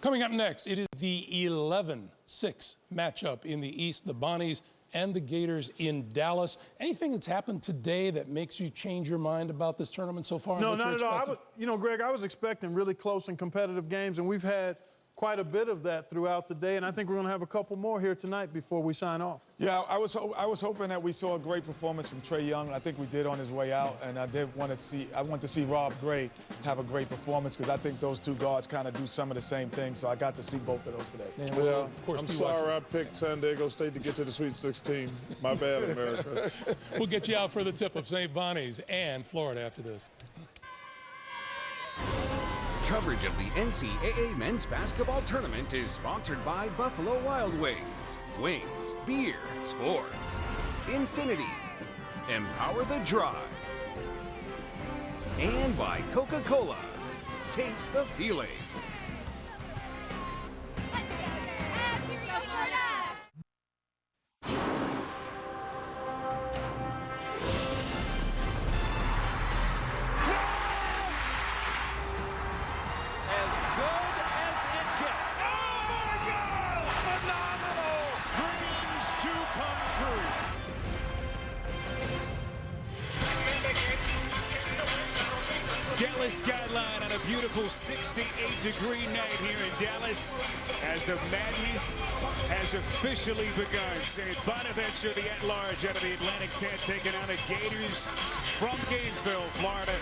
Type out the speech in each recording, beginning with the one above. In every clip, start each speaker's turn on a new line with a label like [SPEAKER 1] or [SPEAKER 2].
[SPEAKER 1] Coming up next, it is the 11-6 matchup in the East, the Bonnies and the Gators in Dallas. Anything that's happened today that makes you change your mind about this tournament so far?
[SPEAKER 2] No, not at all. Greg, I was expecting really close and competitive games, and we've had quite a bit of that throughout the day, and I think we're going to have a couple more here tonight before we sign off.
[SPEAKER 3] Yeah, I was hoping that we saw a great performance from Trae Young. I think we did on his way out, and I want to see Rob Gray have a great performance because I think those two guards kind of do some of the same things. So I got to see both of those today.
[SPEAKER 4] Yeah, I'm sorry I picked San Diego State to get to the Sweet 16. My bad, America.
[SPEAKER 1] We'll get you out for the tip of St. Bonnie's and Florida after this.
[SPEAKER 5] Coverage of the NCAA men's basketball tournament is sponsored by Buffalo Wild Wings. Wings, beer, sports. Infinity. Empower the drive. And by Coca-Cola. Taste the feeling.
[SPEAKER 6] Dallas skyline on a beautiful 68-degree night here in Dallas as the madness has officially begun. St. Bonaventure, the at-large out of the Atlantic 10, taking on the Gators from Gainesville, Florida.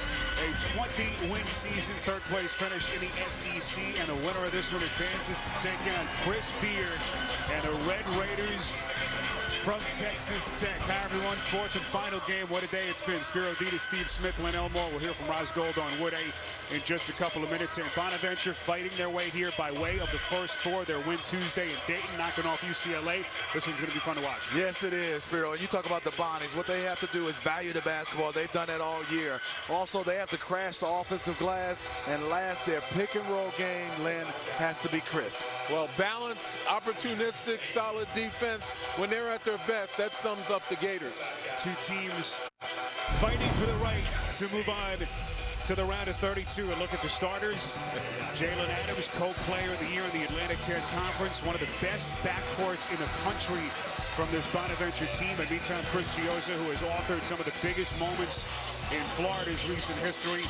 [SPEAKER 6] A 20-win season, third-place finish in the SEC, and the winner of this one advances to take on Chris Beard and the Red Raiders from Texas Tech. Hi, everyone. Fourth and final game. What a day it's been. Spiro Ditas, Steve Smith, Len Elmore. We'll hear from Roz Gold on Wood A in just a couple of minutes. St. Bonaventure fighting their way here by way of the first four. Their win Tuesday in Dayton, knocking off UCLA. This one's going to be fun to watch.
[SPEAKER 7] Yes, it is, Spiro. And you talk about the Bonnies. What they have to do is value the basketball. They've done that all year. Also, they have to crash the offensive glass. And last, their pick-and-roll game, Len, has to be crisp.
[SPEAKER 8] Well, balanced, opportunistic, solid defense. When they're at their best, that sums up the Gators.
[SPEAKER 6] Two teams fighting for the right to move on to the round of 32. And look at the starters. Jalen Adams, co-player of the year in the Atlantic 10 Conference. One of the best backcourts in the country from this Bonaventure team. And meantime, Chris Gioza, who has authored some of the biggest moments in Florida's recent history.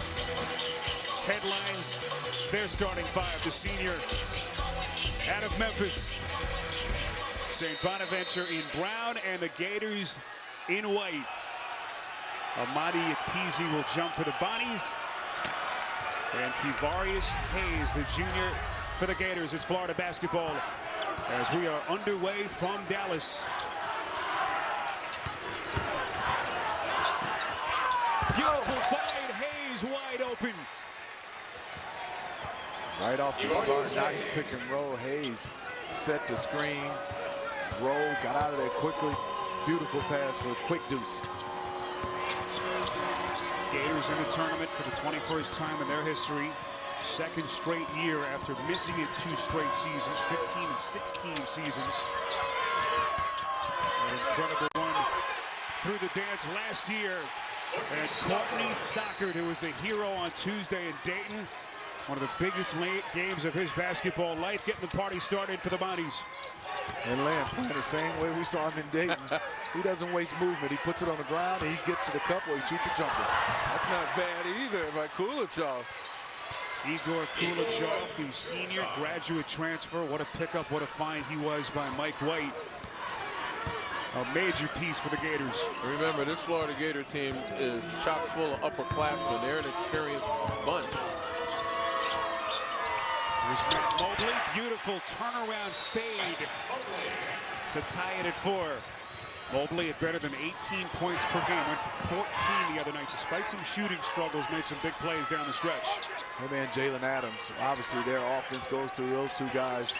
[SPEAKER 6] Headlines, their starting five. The senior out of Memphis. St. Bonaventure in brown and the Gators in white. Amadi Akpeezy will jump for the Bonnies. And Kevarius Hayes, the junior for the Gators. It's Florida basketball as we are underway from Dallas. Beautiful fight. Hayes wide open.
[SPEAKER 7] Right off the start, nice pick and roll. Hayes set the screen, roll, got out of there quickly. Beautiful pass for a quick deuce.
[SPEAKER 6] Gators in the tournament for the 21st time in their history. Second straight year after missing it 2 straight seasons, 15 and 16 seasons. An incredible one through the dance last year. And Courtney Stockard, who was the hero on Tuesday in Dayton. One of the biggest games of his basketball life, getting the party started for the Bonnies.
[SPEAKER 7] And Lamb playing the same way we saw him in Dayton. He doesn't waste movement. He puts it on the ground, and he gets to the cup or he shoots a jumper.
[SPEAKER 8] That's not bad either by Kulichov.
[SPEAKER 6] Igor Kulichov, the senior graduate transfer. What a pickup, what a find he was by Mike White. A major piece for the Gators.
[SPEAKER 8] Remember, this Florida Gator team is chock full of upperclassmen. They're an experienced bunch.
[SPEAKER 6] Here's Matt Mobley, beautiful turnaround fade to tie it at 4. Mobley at better than 18 points per game, went for 14 the other night. Despite some shooting struggles, made some big plays down the stretch.
[SPEAKER 7] Hey man, Jalen Adams, obviously their offense goes through those two guys.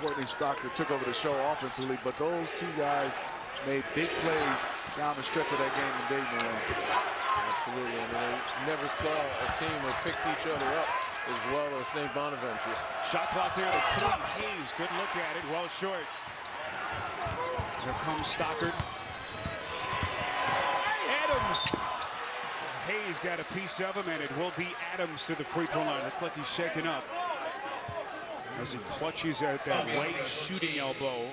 [SPEAKER 7] Courtney Stockard took over the show offensively, but those two guys made big plays down the stretch of that game in Dayton.
[SPEAKER 8] Absolutely, and I never saw a team that picked each other up as well as St. Bonaventure.
[SPEAKER 6] Shot clock there to 3. Hayes, good look at it, well short. Here comes Stockard. Adams. Hayes got a piece of him, and it will be Adams to the free throw line. Looks like he's shaken up. as he clutches at that right shooting elbow.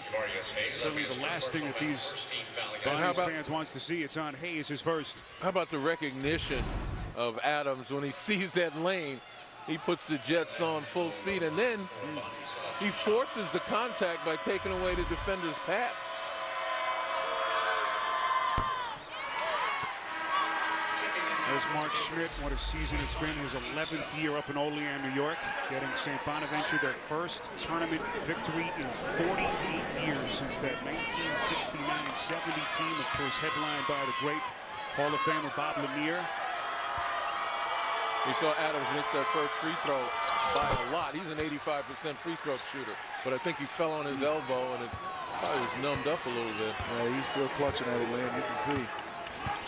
[SPEAKER 6] Certainly the last thing that these Bonnies fans wants to see. It's on Hayes, his first.
[SPEAKER 8] How about the recognition of Adams when he sees that lane? He puts the Jets on full speed, and then he forces the contact by taking away the defender's path.
[SPEAKER 6] There's Mark Schmidt. What a season it's been. His 11th year up in Olean, New York, getting St. Bonaventure their first tournament victory in 48 years since that 1969-70 team, of course, headlined by the great Hall of Famer Bob Lanier.
[SPEAKER 8] We saw Adams miss that first free throw by a lot. He's an 85% free throw shooter, but I think he fell on his elbow and it probably was numbed up a little bit.
[SPEAKER 7] Yeah, he's still clutching at it, Lynn. You can see.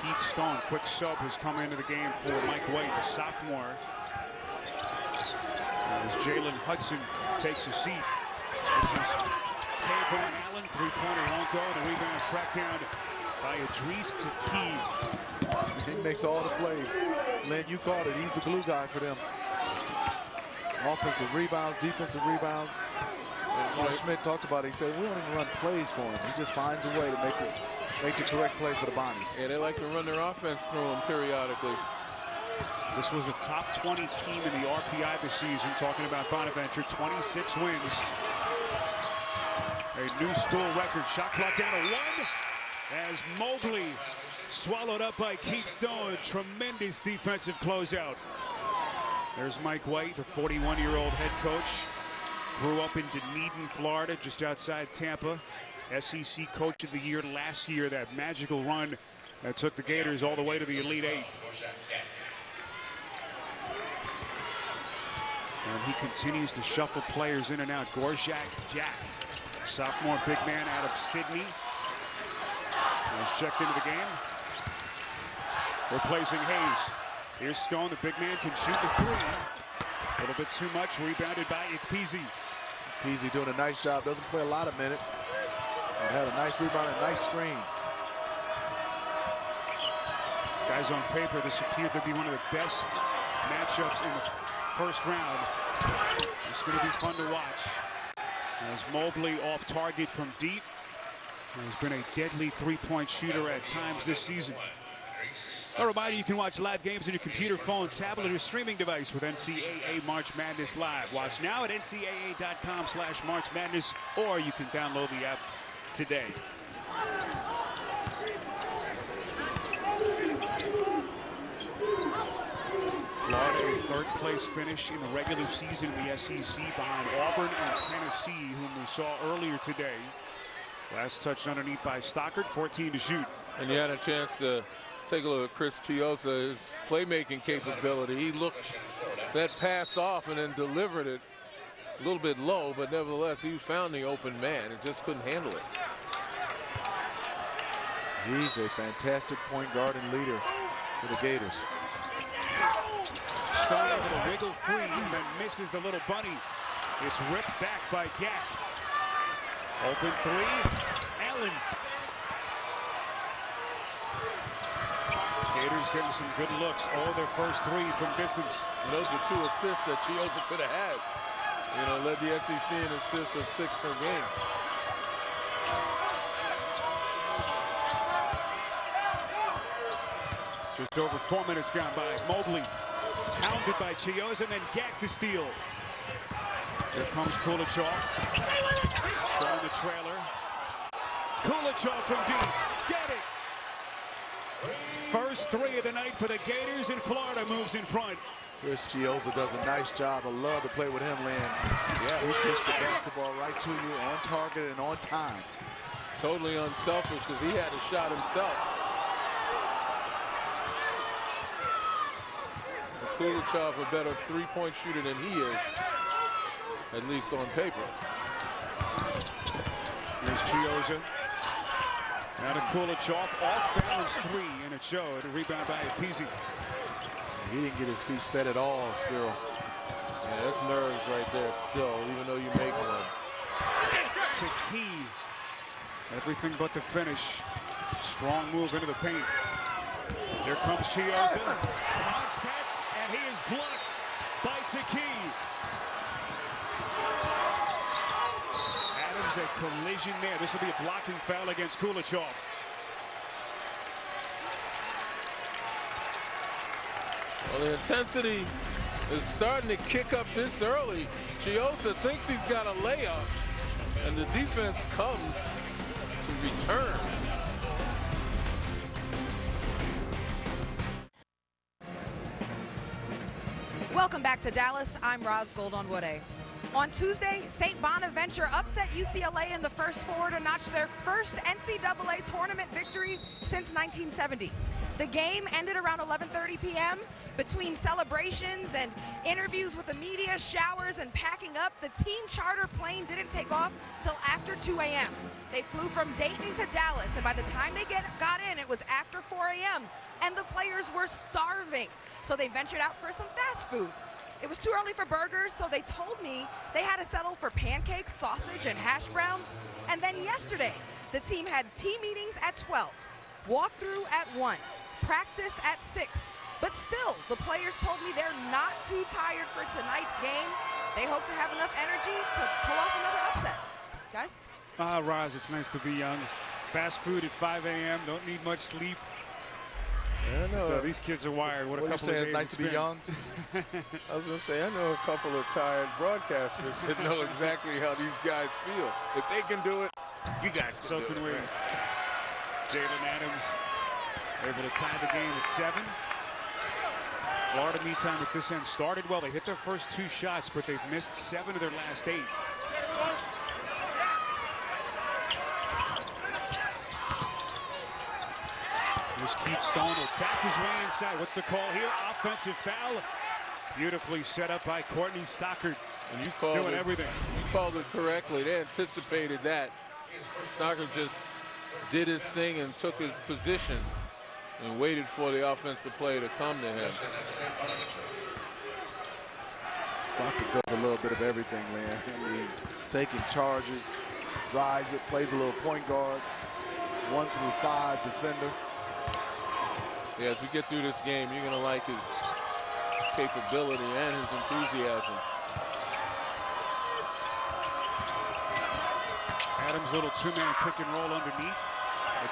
[SPEAKER 6] Keith Stone, quick sub, has come into the game for Mike White, the sophomore. As Jalen Hudson takes a seat. This is Kayvon Allen, three-pointer won't go. The rebound tracked down by Idris Taki.
[SPEAKER 7] He makes all the plays. Lynn, you called it. He's the glue guy for them. Offensive rebounds, defensive rebounds. And Mark Schmidt talked about it. He said, we don't even run plays for him. He just finds a way to make the correct play for the Bonnies.
[SPEAKER 8] Yeah, they like to run their offense through him periodically.
[SPEAKER 6] This was a top 20 team in the RPI this season, talking about Bonaventure, 26 wins. A new school record. Shot clock down to 1 as Mobley swallowed up by Keith Stone. Tremendous defensive closeout. There's Mike White, the 41-year-old head coach. Grew up in Dunedin, Florida, just outside Tampa. SEC Coach of the Year last year, that magical run that took the Gators all the way to the Elite Eight. And he continues to shuffle players in and out. Gorjak Jack, sophomore big man out of Sydney. He's checked into the game. Replacing Hayes. Here's Stone, the big man, can shoot the three. A little bit too much, rebounded by Ikpeazi.
[SPEAKER 7] Ikpeazi doing a nice job, doesn't play a lot of minutes. And had a nice rebound and a nice screen.
[SPEAKER 6] Guys, on paper, this appeared to be one of the best matchups in the first round. It's going to be fun to watch. As Mobley off target from deep. He's been a deadly three-point shooter at times this season. A reminder, you can watch live games on your computer, phone, tablet, or streaming device with NCAA March Madness Live. Watch now at ncaa.com/March Madness, or you can download the app today. Florida, a third-place finish in the regular season in the SEC behind Auburn and Tennessee, whom we saw earlier today. Last touch underneath by Stockard, 14 to shoot.
[SPEAKER 8] And you had a chance to take a look at Chris Chioza, his playmaking capability. He looked that pass off and then delivered it a little bit low, but nevertheless, he found the open man and just couldn't handle it.
[SPEAKER 7] He's a fantastic point guard and leader for the Gators.
[SPEAKER 6] Stone able to wiggle free, then misses the little bunny. It's ripped back by Gack. Open three, Allen. Gators getting some good looks. All their first three from distance.
[SPEAKER 8] And those are 2 assists that Chioza could have had. You know, led the SEC in assists with 6 per game.
[SPEAKER 6] Just over 4 minutes gone by. Mobley pounded by Chioza, and then Gack to steal. Here comes Kulichov. Stone the trailer. Kulichov from deep. Get it! First 3 of the night for the Gators, and Florida moves in front.
[SPEAKER 7] Chris Chioza does a nice job. I love to play with him, Lynn. Yeah, he gets the basketball right to you on target and on time.
[SPEAKER 8] Totally unselfish because he had a shot himself. Kulichov a better three-point shooter than he is, at least on paper.
[SPEAKER 6] Here's Chioza. Now to Kulichov, off-balance 3, and it showed. A rebound by Ikpeazi.
[SPEAKER 7] He didn't get his feet set at all, Spiro.
[SPEAKER 8] Yeah, that's nerves right there still, even though you make one.
[SPEAKER 6] To Key. Everything but the finish. Strong move into the paint. Here comes Chioza. Contact, and he is blocked by Taki. was a collision there. This will be a blocking foul against Kulichov.
[SPEAKER 8] Well, the intensity is starting to kick up this early. Chiosa thinks he's got a layup, and the defense comes to return.
[SPEAKER 9] Welcome back to Dallas. I'm Roz Goldon-Woode. On Tuesday, St. Bonaventure upset UCLA in the first four to notch their first NCAA tournament victory since 1970. The game ended around 11:30 p.m. Between celebrations and interviews with the media, showers, and packing up, the team charter plane didn't take off till after 2 a.m. They flew from Dayton to Dallas, and by the time they got in, it was after 4 a.m., and the players were starving. So they ventured out for some fast food. It was too early for burgers, so they told me they had to settle for pancakes, sausage, and hash browns. And then yesterday, the team had team meetings at 12, walkthrough at 1, practice at 6. But still, the players told me they're not too tired for tonight's game. They hope to have enough energy to pull off another upset. Guys?
[SPEAKER 6] Roz, it's nice to be young. Fast food at 5 a.m., don't need much sleep.
[SPEAKER 8] I know.
[SPEAKER 6] So these kids are wired. What a couple of days.
[SPEAKER 7] It's nice to be young.
[SPEAKER 8] I was going to say, I know a couple of tired broadcasters that know exactly how these guys feel. If they can do it, you guys can
[SPEAKER 6] so
[SPEAKER 8] do it.
[SPEAKER 6] So can we. Jalen Adams able to tie the game at 7. Florida, meantime, at this end started well. They hit their first 2 shots, but they've missed 7 of their last 8. Here's Keith Stone will back his way inside. What's the call here? Offensive foul. Beautifully set up by Courtney Stockard.
[SPEAKER 8] And you called
[SPEAKER 6] doing everything.
[SPEAKER 8] You called it correctly. They anticipated that. Stockard just did his thing and took his position and waited for the offensive play to come to him.
[SPEAKER 7] Stockard does a little bit of everything, man. I mean, taking charges, drives it, plays a little point guard, 1 through 5 defender.
[SPEAKER 8] Yeah, as we get through this game, you're going to like his capability and his enthusiasm.
[SPEAKER 6] Adams, little 2-man pick and roll underneath.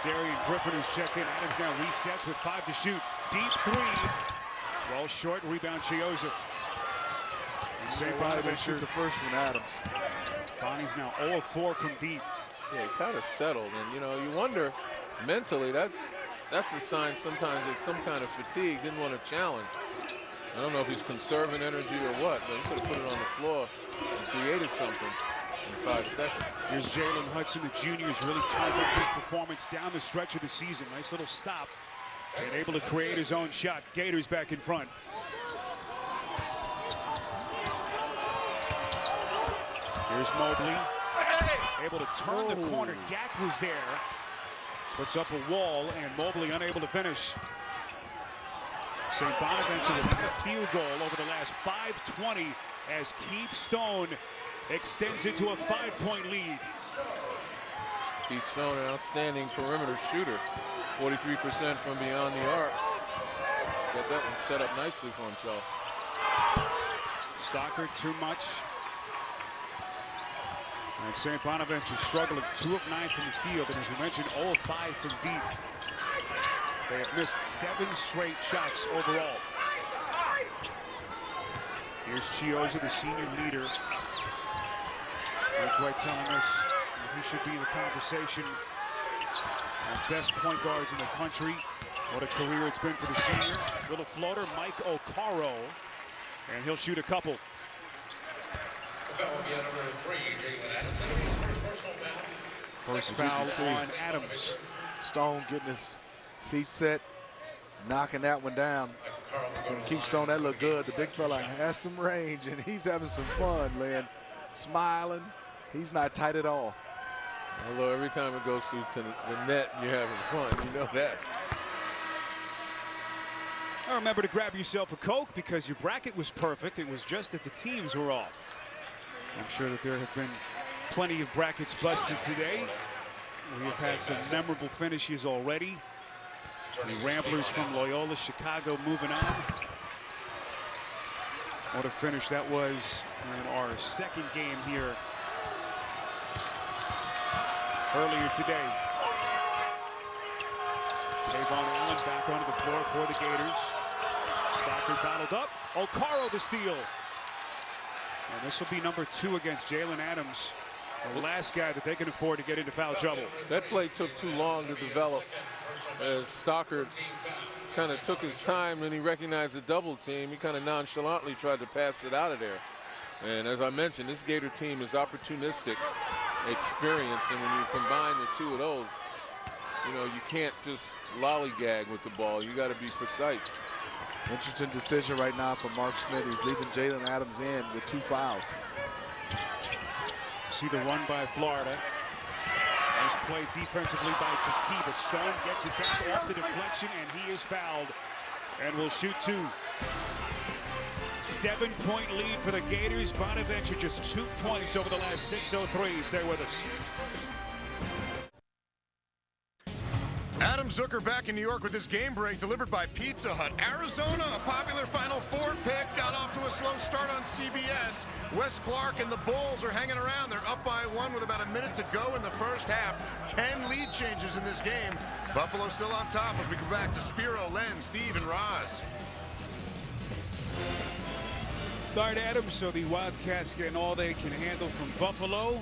[SPEAKER 6] Darian Griffin, who's checked in. Adams now resets with 5 to shoot. Deep 3. Well short. Rebound Chiosa.
[SPEAKER 7] St. Bonaventure the first one, Adams.
[SPEAKER 6] Bonnie's now 0 of 4 from deep.
[SPEAKER 8] Yeah, kind of settled. And, you know, you wonder mentally, that's a sign sometimes that some kind of fatigue, didn't want to challenge. I don't know if he's conserving energy or what, but he could have put it on the floor and created something in 5 seconds.
[SPEAKER 6] Here's Jalen Hudson, the junior, has really turned up his performance down the stretch of the season. Nice little stop and able to create his own shot. Gators back in front. Here's Mobley, able to turn the corner. Gack was there, puts up a wall, and Mobley unable to finish. St. Bonaventure with a field goal over the last 5:20 as Keith Stone extends it to a 5-point lead.
[SPEAKER 8] Keith Stone, an outstanding perimeter shooter, 43% from beyond the arc. Got that one set up nicely for himself.
[SPEAKER 6] Stockard too much. And St. Bonaventure struggling, 2 of 9 from the field, and as we mentioned, 0 of 5 from deep. They have missed 7 straight shots overall. Here's Chiosa, the senior leader. Rick White telling us that he should be in the conversation of best point guards in the country. What a career it's been for the senior. Little floater, Mike Okaro, and he'll shoot a couple. First foul on Adams.
[SPEAKER 7] Stone getting his feet set, knocking that one down. From Keith Stone, that looked good. The big fella has some range, and he's having some fun, Lynn. Smiling. He's not tight at all.
[SPEAKER 8] Although every time it goes through to the net, you're having fun. You know that.
[SPEAKER 6] Now remember to grab yourself a Coke because your bracket was perfect. It was just that the teams were off. I'm sure that there have been plenty of brackets busted today. We have had some memorable finishes already. The Ramblers from Loyola Chicago moving on. What a finish that was in our second game here earlier today. Kayvon Allen back onto the floor for the Gators. Stockard bottled up. Okaro the steal. And this will be number 2 against Jalen Adams, the last guy that they can afford to get into foul trouble.
[SPEAKER 8] That play took too long to develop as Stockard kind of took his time and he recognized the double team. He kind of nonchalantly tried to pass it out of there. And as I mentioned, this Gator team is opportunistic experience, and when you combine the two of those, you know, you can't just lollygag with the ball. You got to be precise.
[SPEAKER 7] Interesting decision right now for Mark Smith. He's leaving Jalen Adams in with 2 fouls.
[SPEAKER 6] See the run by Florida. Nice play defensively by Taki, but Stone gets it back off the deflection, and he is fouled and will shoot 2. 7-point lead for the Gators. Bonaventure just 2 points over the last 6:03. Stay with us.
[SPEAKER 10] Adam Zucker back in New York with his game break delivered by Pizza Hut. Arizona, a popular Final Four pick, got off to a slow start on CBS. Wes Clark and the Bulls are hanging around. They're up by 1 with about a minute to go in the first half. 10 lead changes in this game. Buffalo still on top as we go back to Spiro, Len, Steve, and Roz.
[SPEAKER 6] Guard Adams, so the Wildcats getting all they can handle from Buffalo.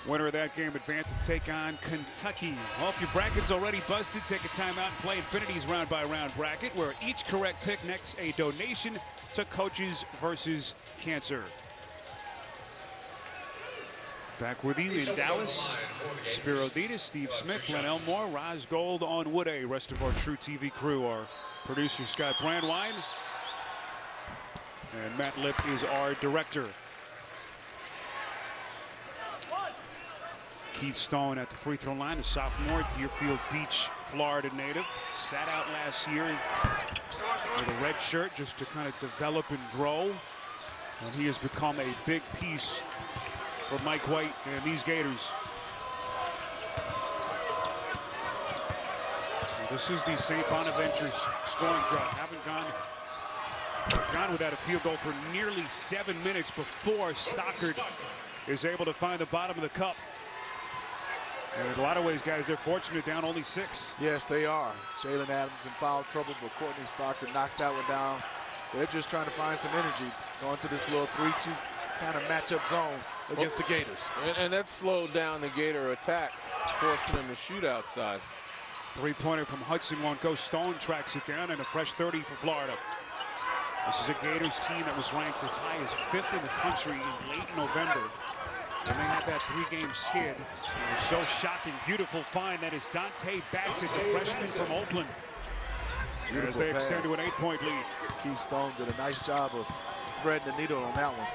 [SPEAKER 6] Winner of that game advanced to take on Kentucky. Well, if your bracket's already busted, take a timeout and play Infinity's round-by-round bracket, where each correct pick nets a donation to Coaches versus Cancer. Back with you in Dallas, Spiro Ditas, Steve Smith, Len Elmore, Roz Gold on Wood A. Rest of our True TV crew, our producer Scott Brandwine, and Matt Lipp is our director. Keith Stone at the free throw line, a sophomore, Deerfield Beach, Florida native. Sat out last year with a red shirt just to kind of develop and grow. And he has become a big piece for Mike White and these Gators. This is the St. Bonaventure's scoring drought. Haven't gone without a field goal for nearly 7 minutes before Stockard is able to find the bottom of the cup. And in a lot of ways, guys, they're fortunate, down only 6.
[SPEAKER 7] Yes, they are. Jalen Adams in foul trouble, but Courtney Stockton knocks that one down. They're just trying to find some energy going to this little 3-2 kind of matchup zone against the Gators.
[SPEAKER 8] And that slowed down the Gator attack, forcing them to shoot outside.
[SPEAKER 6] 3-pointer from Hudson won't go. Stone tracks it down, and a fresh 30 for Florida. This is a Gators team that was ranked as high as 5th in the country in late November. And they had that 3-game skid. It was so shocking. Beautiful find. That is Dante Bassett, the freshman from Oakland.
[SPEAKER 7] Beautiful
[SPEAKER 6] as they
[SPEAKER 7] pass.
[SPEAKER 6] extend to an 8-point lead.
[SPEAKER 7] Keith Stone did a nice job of threading the needle on that one.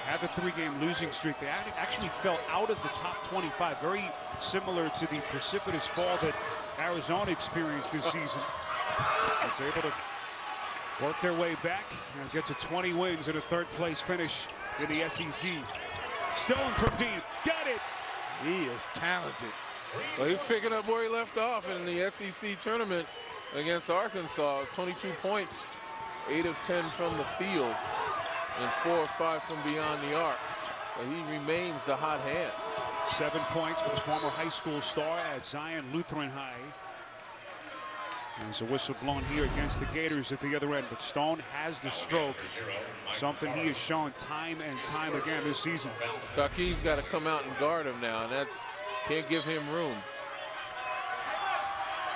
[SPEAKER 6] Had the 3-game losing streak. They actually fell out of the top 25. Very similar to the precipitous fall that Arizona experienced this season. It's able to work their way back and get to 20 wins and a 3rd-place finish in the SEC. Stone from deep, got it.
[SPEAKER 7] He is talented.
[SPEAKER 8] Well, he's picking up where he left off in the SEC tournament against Arkansas. 22 points, 8 of 10 from the field, and 4 of 5 from beyond the arc. So he remains the hot hand.
[SPEAKER 6] 7 points for the former high school star at Zion Lutheran High. There's a whistle blown here against the Gators at the other end, but Stone has the stroke, something he has shown time and time again this season.
[SPEAKER 8] Taki's got to come out and guard him now, and that's can't give him room.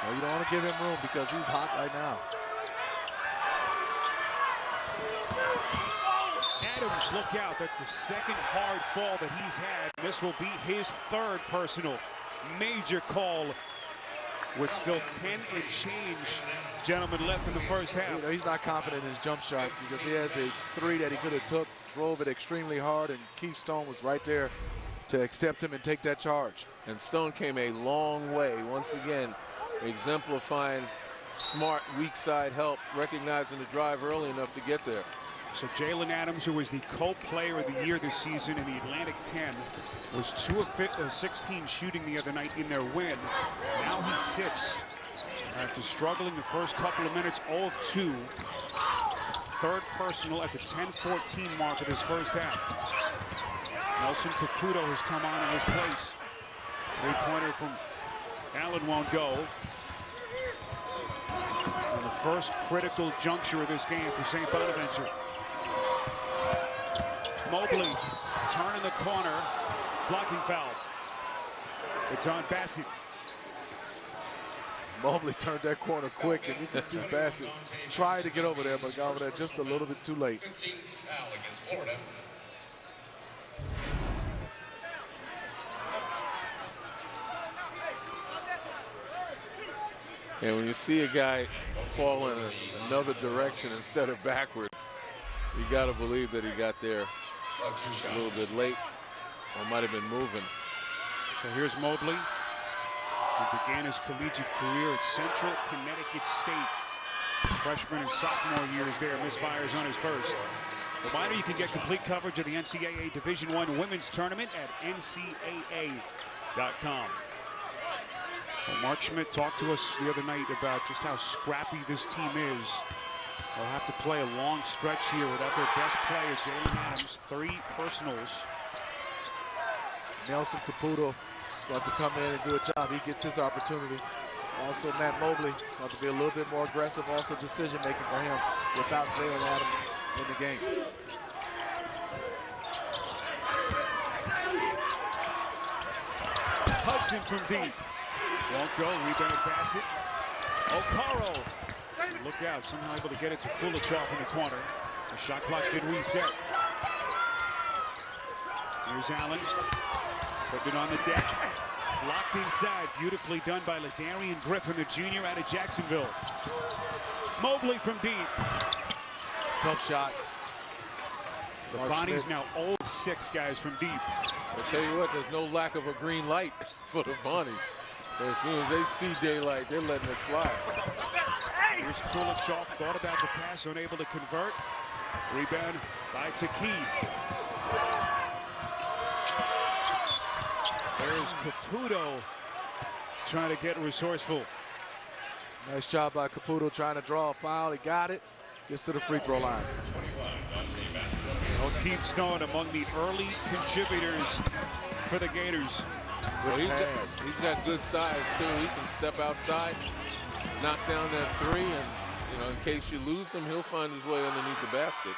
[SPEAKER 7] Well, you don't want to give him room because he's hot right now.
[SPEAKER 6] Adams, look out. That's the 2nd hard fall that he's had. This will be his 3rd personal. Major call with still 10 and change gentlemen left in the first half.
[SPEAKER 7] You know, he's not confident in his jump shot because he has a 3 that he could have took, drove it extremely hard, and Keith Stone was right there to accept him and take that charge.
[SPEAKER 8] And Stone came a long way, once again, exemplifying smart weak side help, recognizing the drive early enough to get there.
[SPEAKER 6] So Jalen Adams, who was the co-player of the year this season in the Atlantic 10, was 2 of 16 shooting the other night in their win. Now he sits after struggling the first couple of minutes, 0 of 2. 3rd personal at the 10-14 mark of his first half. Nelson Caputo has come on in his place. Three-pointer from Allen won't go. And the first critical juncture of this game for St. Bonaventure. Mobley turning the corner, blocking foul. It's on Bassett.
[SPEAKER 7] Mobley turned that corner quick, and you can see Bassett try to get over there, but got over there just a little bit too late.
[SPEAKER 8] And when you see a guy fall in another direction instead of backwards, you got to believe that he got there a little bit late or might have been moving.
[SPEAKER 6] So here's Mobley, who began his collegiate career at Central Connecticut State. Freshman and sophomore years there, misfires on his first. Reminder, you can get complete coverage of the NCAA Division I Women's Tournament at ncaa.com. Well, Mark Schmidt talked to us the other night about just how scrappy this team is. They'll have to play a long stretch here without their best player, Jalen Adams. 3 personals.
[SPEAKER 7] Nelson Caputo is going to come in and do a job. He gets his opportunity. Also, Matt Mobley going to be a little bit more aggressive. Also, decision-making for him without Jalen Adams in the game.
[SPEAKER 6] Hudson from deep. Won't go. Rebound Bassett. Okaro. Look out. Somehow able to get it to Kulichov in the corner. The shot clock did reset. Here's Allen. Putting it on the deck. Locked inside. Beautifully done by Ladarian Griffin, the junior out of Jacksonville. Mobley from deep.
[SPEAKER 7] Tough shot.
[SPEAKER 6] The Bonnies now 0-6 guys from deep.
[SPEAKER 8] I'll tell you what, there's no lack of a green light for the Bonnies. As soon as they see daylight, they're letting it fly.
[SPEAKER 6] Here's Kulichov, thought about the pass, unable to convert. Rebound by Taki. There's Caputo trying to get resourceful.
[SPEAKER 7] Nice job by Caputo trying to draw a foul. He got it. Gets to the free throw line.
[SPEAKER 6] Keith Stone among the early contributors for the Gators.
[SPEAKER 8] Well, he's got good size too. He can step outside, knock down that 3, and in case you lose him, he'll find his way underneath the basket.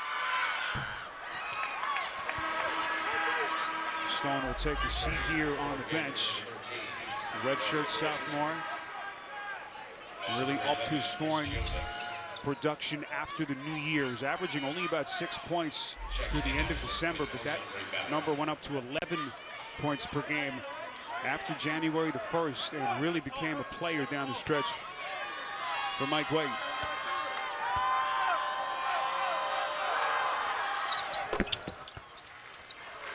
[SPEAKER 6] Stone will take a seat here on the bench. Redshirt sophomore, really upped his scoring production after the new year. He was averaging only about 6 points through the end of December, but that number went up to 11 points per game after January the 1st and really became a player down the stretch for Mike White.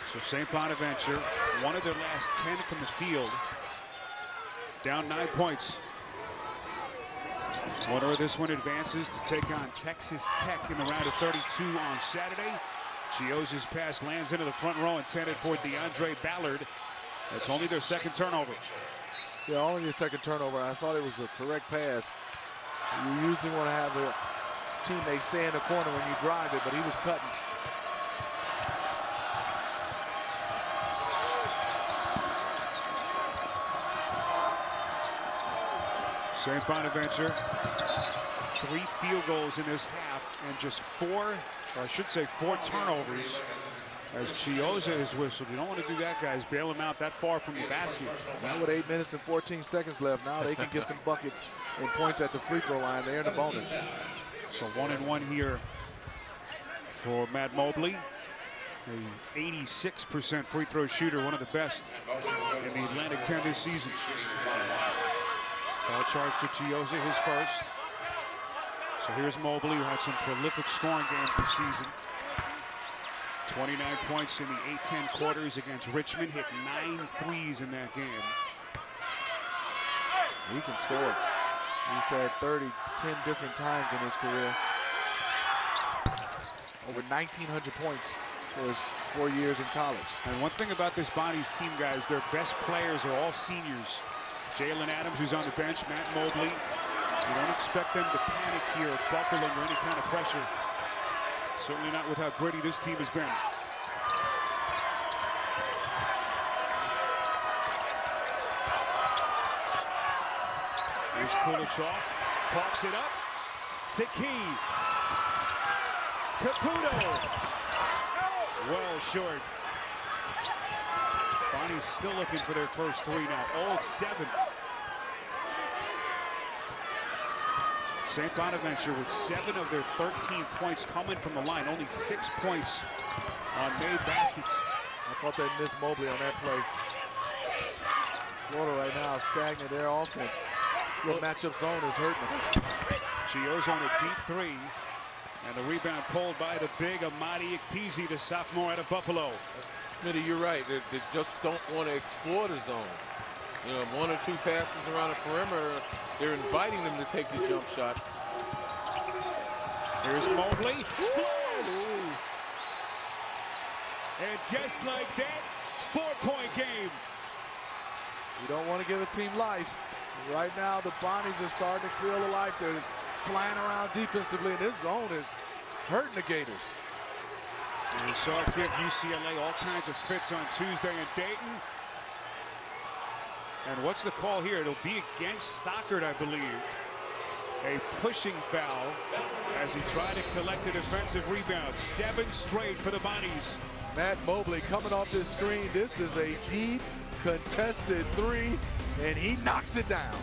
[SPEAKER 6] So St. Bonaventure, one of their last 10 from the field, down 9 points. Winner of this one advances to take on Texas Tech in the round of 32 on Saturday. Chioza's pass lands into the front row, intended for DeAndre Ballard. That's only their second turnover.
[SPEAKER 7] Yeah, only the second turnover. I thought it was a correct pass. You usually want to have a teammate stay in the corner when you drive it, but he was cutting.
[SPEAKER 6] St. Bonaventure, 3 field goals in this half and just 4 turnovers as Chioza is whistled. You don't want to do that, guys. Bail him out that far from the basket.
[SPEAKER 7] Now with 8 minutes and 14 seconds left, now they can get some buckets and points at the free throw line. They're in the bonus.
[SPEAKER 6] So 1-1 here for Matt Mobley. A 86% free throw shooter, one of the best in the Atlantic 10 this season. Foul charge to Chioza, his first. So here's Mobley, who had some prolific scoring games this season. 29 points in the A-10 quarters against Richmond, hit 9 threes in that game.
[SPEAKER 7] He can score. He's had 10 different times in his career. Over 1,900 points for his 4 years in college.
[SPEAKER 6] And one thing about this Bonnie's team, guys, their best players are all seniors. Jalen Adams, who's on the bench, Matt Mobley. You don't expect them to panic here, buckle under any kind of pressure. Certainly not with how gritty this team has been. Here's Kulichov, pops it up to Key. Caputo, well short. Bonnie's still looking for their first three now, 0 of 7. St. Bonaventure with 7 of their 13 points coming from the line, only 6 points on made baskets.
[SPEAKER 7] I thought they missed Mobley on that play. Florida right now is stagnant their offense. This little matchup zone is hurting them.
[SPEAKER 6] Gio's on a deep three, and the rebound pulled by the big Amadi Ekpezi, the sophomore out of Buffalo.
[SPEAKER 8] Smitty, you're right. They just don't want to explore the zone. You know, 1 or 2 passes around the perimeter, they're inviting them to take the jump shot.
[SPEAKER 6] Here's Mobley, splash! And just like that, 4-point game.
[SPEAKER 7] You don't want to give a team life. Right now, the Bonnies are starting to feel the life. They're flying around defensively, and this zone is hurting the Gators.
[SPEAKER 6] And we saw it give UCLA all kinds of fits on Tuesday in Dayton. And what's the call here? It'll be against Stockard, I believe. A pushing foul as he tried to collect a defensive rebound. 7 straight for the Bonnies.
[SPEAKER 7] Matt Mobley coming off the screen. This is a deep, contested three, and he knocks it down.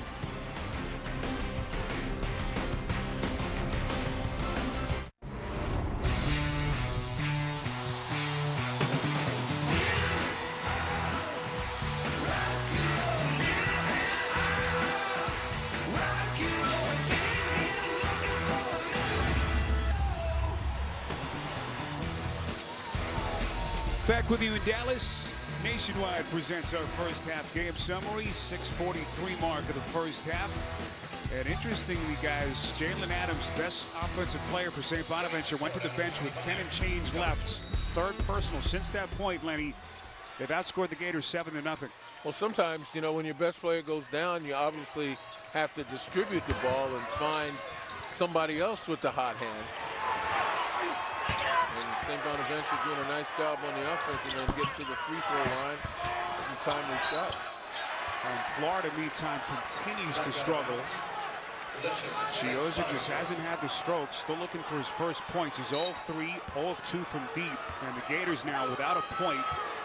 [SPEAKER 6] Back with you in Dallas. Nationwide presents our first half game summary. 6:43 mark of the first half. And interestingly, guys, Jalen Adams, best offensive player for St. Bonaventure, went to the bench with 10 and change left. 3rd personal. Since that point, Lenny, they've outscored the Gators 7-0.
[SPEAKER 8] Well, sometimes, you know, when your best player goes down, you obviously have to distribute the ball and find somebody else with the hot hand. And St. Bonaventure doing a nice job on the offense and then get to the free throw line and timely shots.
[SPEAKER 6] And Florida, meantime, continues to struggle. Chioza just hasn't had the stroke. Still looking for his first points. He's 0 of 3, 0 of 2 from deep. And the Gators now without a point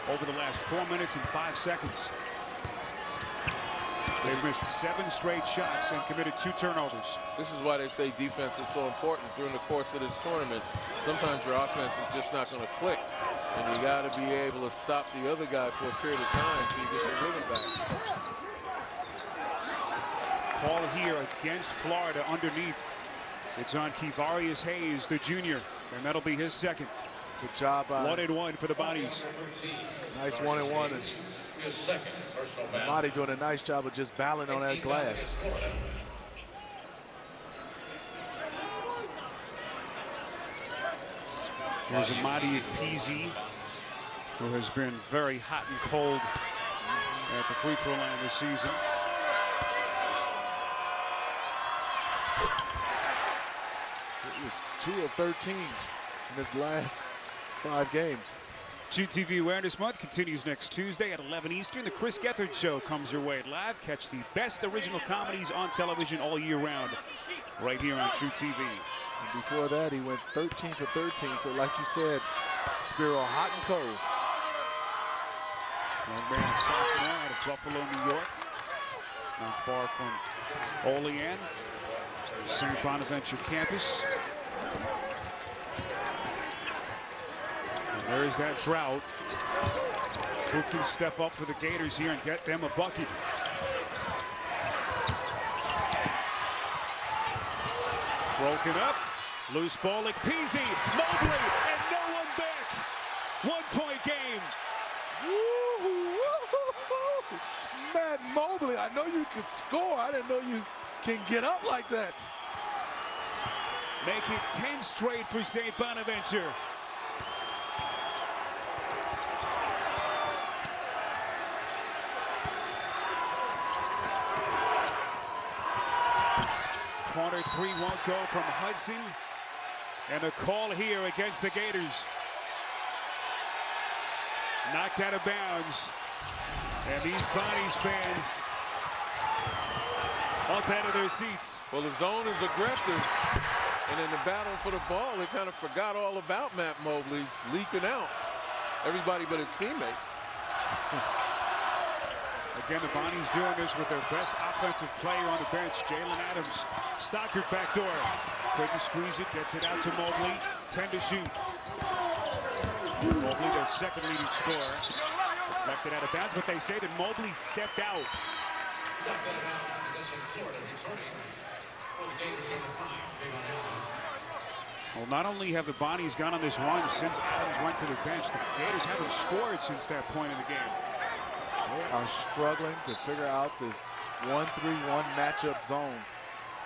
[SPEAKER 6] over the last 4 minutes and 5 seconds. They've missed 7 straight shots and committed 2 turnovers.
[SPEAKER 8] This is why they say defense is so important during the course of this tournament. Sometimes your offense is just not going to click, and you got to be able to stop the other guy for a period of time until you get your rhythm back.
[SPEAKER 6] Call here against Florida underneath. It's on Kevarius Hayes, the junior, and that'll be his second.
[SPEAKER 7] Good job.
[SPEAKER 6] 1-1 for the Bonnies.
[SPEAKER 7] Nice 1-1. Amadi doing a nice job of just battling on that glass.
[SPEAKER 6] Here's Amadi Ekpezi, who has been very hot and cold at the free throw line this season.
[SPEAKER 7] It was 2 of 13 in his last 5 games.
[SPEAKER 6] True TV Awareness Month continues next Tuesday at 11 Eastern. The Chris Gethard Show comes your way live. Catch the best original comedies on television all year round right here on True TV.
[SPEAKER 7] And before that, he went 13 for 13. So like you said, Spiro, hot and cold.
[SPEAKER 6] Young man, sophomore out of Buffalo, New York. Not far from Olean, St. Bonaventure campus. And there's that drought. Who can step up for the Gators here and get them a bucket? Broken up. Loose ball, Ekpezi, Mobley, and no one back. 1-point game.
[SPEAKER 7] Matt Mobley, I know you can score. I didn't know you can get up like that.
[SPEAKER 6] Make it 10 straight for St. Bonaventure. Corner 3 won't go from Hudson. And a call here against the Gators. Knocked out of bounds. And these Bonnies fans up out of their seats.
[SPEAKER 8] Well, the zone is aggressive, and in the battle for the ball, they kind of forgot all about Matt Mobley leaking out. Everybody but his teammate.
[SPEAKER 6] Again, the Bonnies doing this with their best offensive player on the bench, Jalen Adams. Stockard backdoor. Couldn't squeeze it, gets it out to Mobley. 10 to shoot. Mobley, their second leading scorer. Deflected out of bounds, but they say that Mobley stepped out. Well, not only have the Bonnies gone on this run since Adams went to the bench, the Gators haven't scored since that point in the game.
[SPEAKER 7] They are struggling to figure out this 1-3-1 matchup zone.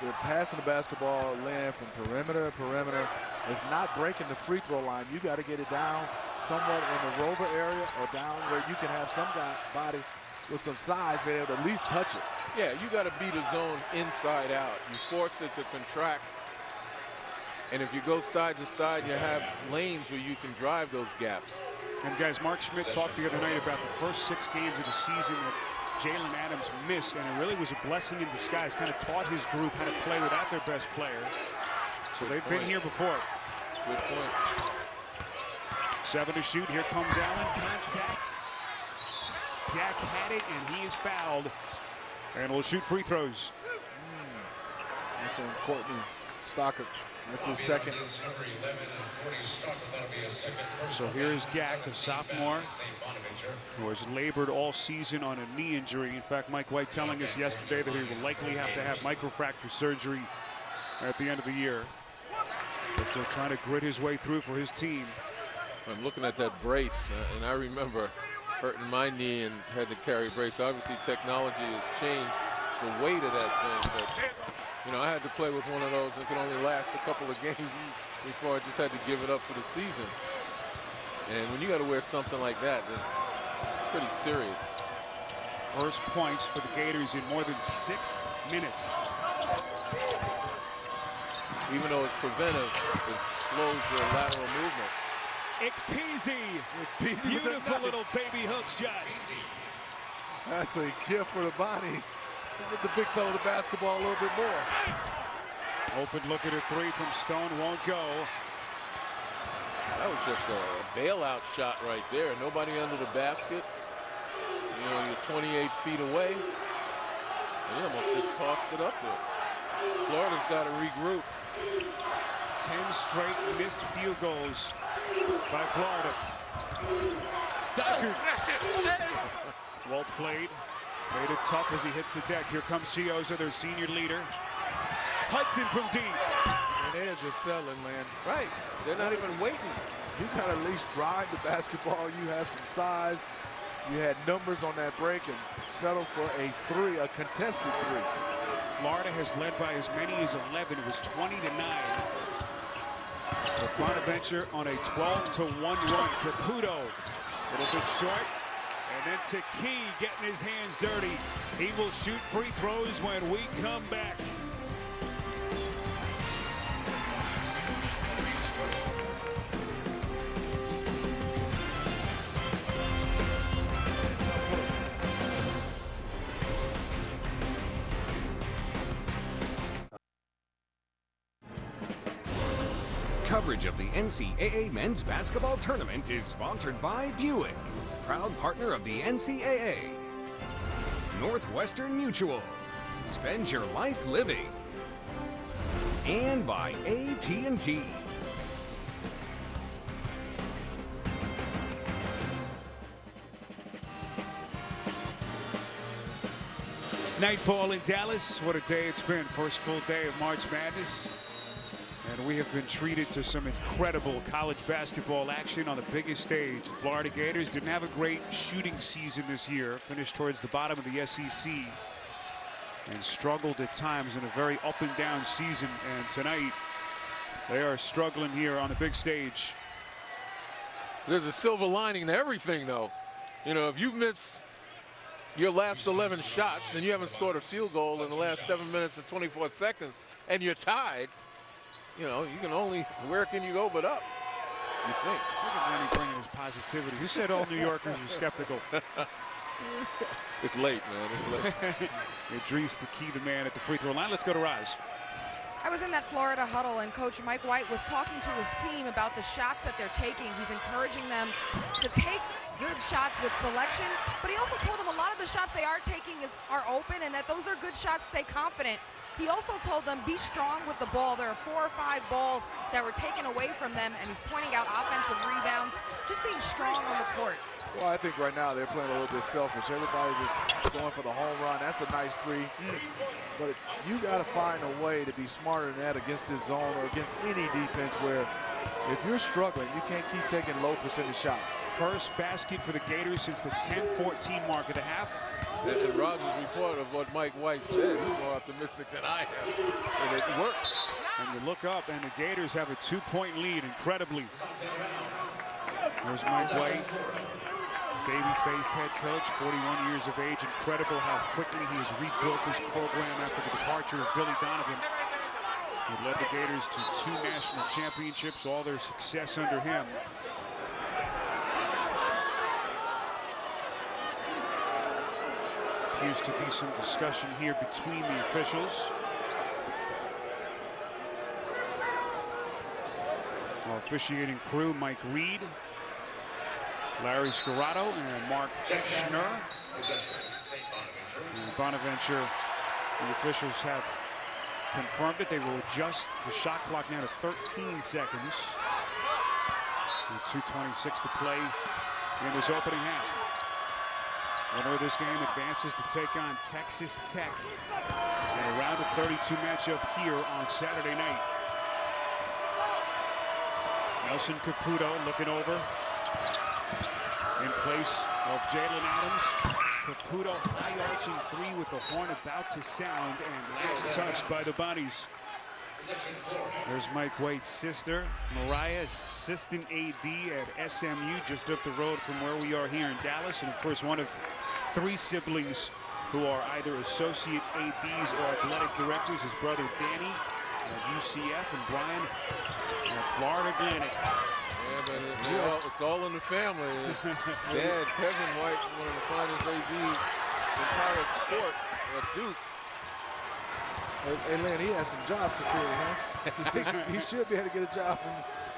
[SPEAKER 7] They're passing the basketball, Lynn, from perimeter to perimeter. It's not breaking the free throw line. You got to get it down somewhat in the rover area or down where you can have some body with some size being able to at least touch it.
[SPEAKER 8] Yeah, you got to beat a zone inside out. You force it to contract. And if you go side to side, you have lanes where you can drive those gaps.
[SPEAKER 6] And guys, Mark Schmidt talked the other night about the first 6 games of the season that Jalen Adams missed, and it really was a blessing in disguise. Kind of taught his group how to play without their best player. So they've been here before.
[SPEAKER 8] Good point.
[SPEAKER 6] 7 to shoot. Here comes Allen. Contact. Dak had it, and he is fouled. And will shoot free throws.
[SPEAKER 7] That's on Courtney Stockard. That's his second.
[SPEAKER 6] So here's Gak, a sophomore, who has labored all season on a knee injury. In fact, Mike White telling us yesterday that he will likely have to have microfracture surgery at the end of the year. But they're trying to grit his way through for his team.
[SPEAKER 8] I'm looking at that brace, and I remember hurting my knee and had to carry a brace. Obviously, technology has changed the weight of that thing. But, you know, I had to play with one of those. It could only last a couple of games before I just had to give it up for the season. And when you got to wear something like that, it's pretty serious.
[SPEAKER 6] First points for the Gators in more than 6 minutes.
[SPEAKER 8] Even though it's preventive, it slows your lateral movement.
[SPEAKER 6] Ikpeazy, beautiful little baby hook shot.
[SPEAKER 7] That's a gift for the Bonnies. Get the big fella the basketball a little bit more.
[SPEAKER 6] Open look at a 3 from Stone, won't go.
[SPEAKER 8] That was just a bailout shot right there. Nobody under the basket. You know, you're 28 feet away. And he almost just tossed it up there. Florida's got to regroup.
[SPEAKER 6] 10 straight missed field goals by Florida. Stockard. Well played. Made it tough as he hits the deck. Here comes Chioza, their senior leader. Hudson from deep.
[SPEAKER 7] And they're just selling, man.
[SPEAKER 8] Right. They're not even waiting.
[SPEAKER 7] You got to at least drive the basketball. You have some size. You had numbers on that break and settled for a 3, a contested 3.
[SPEAKER 6] Florida has led by as many as 11. It was 20 to 9. But Bonaventure on a 12-1 run. Caputo a little bit short. And then Taki getting his hands dirty. He will shoot free throws when we come back.
[SPEAKER 5] Coverage of the NCAA men's basketball tournament is sponsored by Buick, proud partner of the NCAA. Northwestern Mutual, spend your life living. And by AT&T.
[SPEAKER 6] Nightfall in Dallas. What a day it's been. First full day of March Madness. And we have been treated to some incredible college basketball action on the biggest stage. The Florida Gators didn't have a great shooting season this year. Finished towards the bottom of the SEC. And struggled at times in a very up and down season. And tonight, they are struggling here on the big stage.
[SPEAKER 8] There's a silver lining to everything, though. You know, if you've missed your last 11 shots and you haven't scored a field goal in the last 7 minutes and 24 seconds and you're tied, you know, you can only, where can you go but up, you think?
[SPEAKER 6] Look at Manny bringing his positivity. Who said all New Yorkers are skeptical?
[SPEAKER 8] It's late, man. It's late.
[SPEAKER 6] Idris, the key, the man at the free throw line. Let's go to Rise.
[SPEAKER 9] I was in that Florida huddle, and Coach Mike White was talking to his team about the shots that they're taking. He's encouraging them to take good shots with selection, but he also told them a lot of the shots they are taking are open, and that those are good shots to stay confident. He also told them, be strong with the ball. There are 4 or 5 balls that were taken away from them, and he's pointing out offensive rebounds, just being strong on the court.
[SPEAKER 7] Well, I think right now they're playing a little bit selfish. Everybody's just going for the home run. That's a nice 3. But you got to find a way to be smarter than that against this zone or against any defense where if you're struggling, you can't keep taking low percentage shots.
[SPEAKER 6] First basket for the Gators since the 10-14 mark of the half.
[SPEAKER 8] And Rogers' report of what Mike White said, he's more optimistic than I am. And it worked.
[SPEAKER 6] And you look up, and the Gators have a 2-point lead, incredibly. There's Mike White, baby-faced head coach, 41 years of age. Incredible how quickly he has rebuilt this program after the departure of Billy Donovan. He led the Gators to 2 national championships, all their success under him. Appears to be some discussion here between the officials. Our officiating crew, Mike Reed, Larry Scarato, and Mark Schnurr. And Bonaventure, the officials have confirmed it. They will adjust the shot clock now to 13 seconds. With 2:26 to play in this opening half. Winner of this game advances to take on Texas Tech in a round of 32 matchup here on Saturday night. Nelson Caputo looking over in place of Jalen Adams. Caputo high-arching 3 with the horn about to sound and last touched by the Bonnies. There's Mike White's sister, Mariah, assistant AD at SMU, just up the road from where we are here in Dallas. And of course, one of 3 siblings who are either associate ADs or athletic directors. His brother Danny at UCF and Brian at Florida Atlantic.
[SPEAKER 8] Yeah, but it's all in the family. Dad, Kevin White, one of the finest ADs in college sports at Duke.
[SPEAKER 7] Hey, Lynn, he has some job security, huh? He should be able to get a job from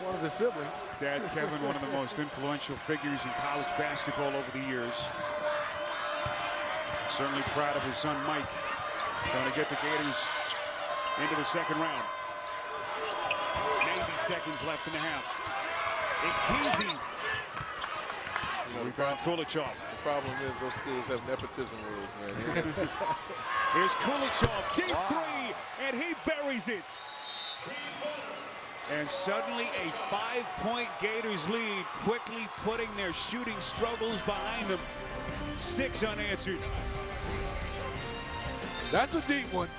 [SPEAKER 7] one of his siblings.
[SPEAKER 6] Dad Kevin, one of the most influential figures in college basketball over the years. Certainly proud of his son Mike, trying to get the Gators into the second round. 90 seconds left in the half. It's easy. Rebound Kulichov.
[SPEAKER 8] The problem is those schools have nepotism rules, man.
[SPEAKER 6] Here's Kulichov, deep 3, and he buries it. And suddenly a 5-point Gators lead, quickly putting their shooting struggles behind them. 6 unanswered.
[SPEAKER 7] That's a deep one.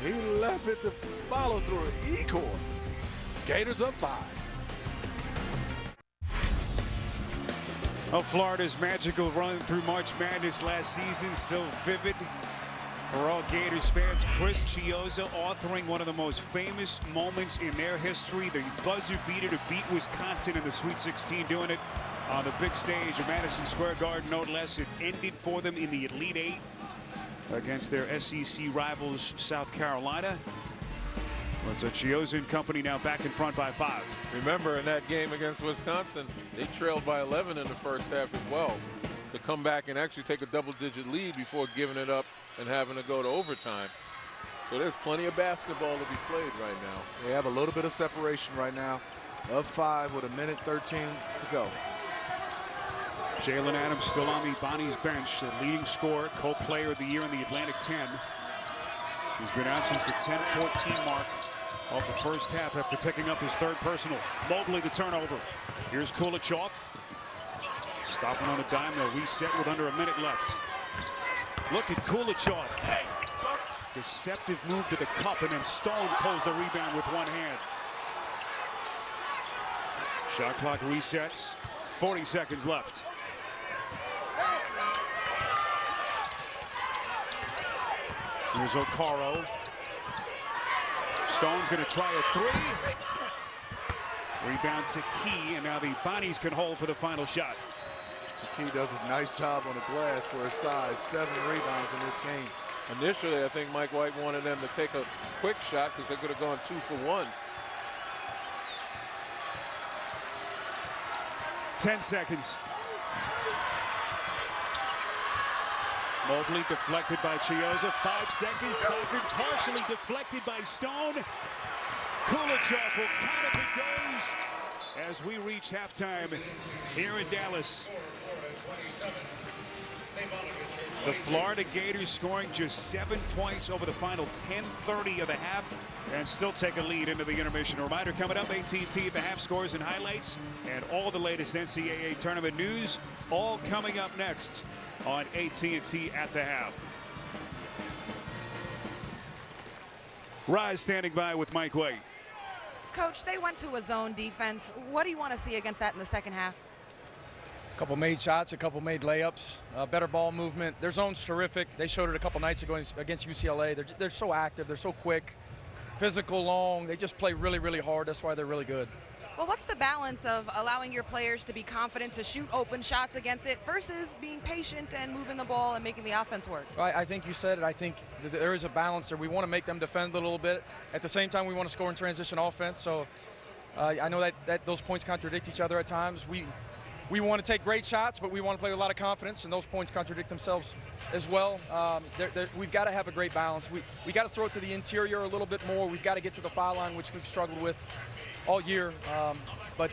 [SPEAKER 7] He left it to follow through an E-core. Gators up 5.
[SPEAKER 6] Oh, Florida's magical run through March Madness last season still vivid for all Gators fans. Chris Chiozza authoring one of the most famous moments in their history, the buzzer beater to beat Wisconsin in the Sweet 16, doing it on the big stage of Madison Square Garden, no less. It ended for them in the Elite 8 against their SEC rivals, South Carolina. But Chiozza and company now back in front by 5.
[SPEAKER 8] Remember, in that game against Wisconsin, they trailed by 11 in the first half as well. To come back and actually take a double-digit lead before giving it up and having to go to overtime. So there's plenty of basketball to be played right now.
[SPEAKER 7] They have a little bit of separation right now. Up 5 with 1:13 to go.
[SPEAKER 6] Jalen Adams still on the Bonnie's bench, the leading scorer, co-player of the year in the Atlantic 10. He's been out since the 10-14 mark of the first half after picking up his 3rd personal. Mobley the turnover. Here's Kulichov. Stopping on a dime, they'll reset with under a minute left. Look at Kulichov. Deceptive move to the cup, and then Stone pulls the rebound with one hand. Shot clock resets. 40 seconds left. Here's Okaro. Stone's going to try a 3. Rebound to Key, and now the Bonnies can hold for the final shot.
[SPEAKER 7] Shaquille does a nice job on the glass for his size. 7 rebounds in this game.
[SPEAKER 8] Initially, I think Mike White wanted them to take a quick shot because they could have gone 2 for 1.
[SPEAKER 6] 10 seconds. Mobley deflected by Chiozza. 5 seconds. Stockard partially deflected by Stone. Kulichov will count if it goes as we reach halftime here in Dallas. The Florida Gators scoring just 7 points over the final 10:30 of the half and still take a lead into the intermission. A reminder coming up, AT&T at the half scores and highlights and all the latest NCAA tournament news all coming up next on AT&T at the half. Rise standing by with Mike White.
[SPEAKER 9] Coach, they went to a zone defense. What do you want to see against that in the second half?
[SPEAKER 11] A couple made shots, a couple made layups, better ball movement. Their zone's terrific. They showed it a couple nights ago against UCLA. They're so active. They're so quick, physical, long. They just play really, really hard. That's why they're really good.
[SPEAKER 9] Well, what's the balance of allowing your players to be confident to shoot open shots against it versus being patient and moving the ball and making the offense work?
[SPEAKER 11] I think you said it. I think there is a balance there. We want to make them defend a little bit. At the same time, we want to score in transition offense. So I know that those points contradict each other at times. We want to take great shots, but we want to play with a lot of confidence, and those points contradict themselves as well. We've got to have a great balance. We got to throw it to the interior a little bit more. We've got to get to the foul line, which we've struggled with all year. But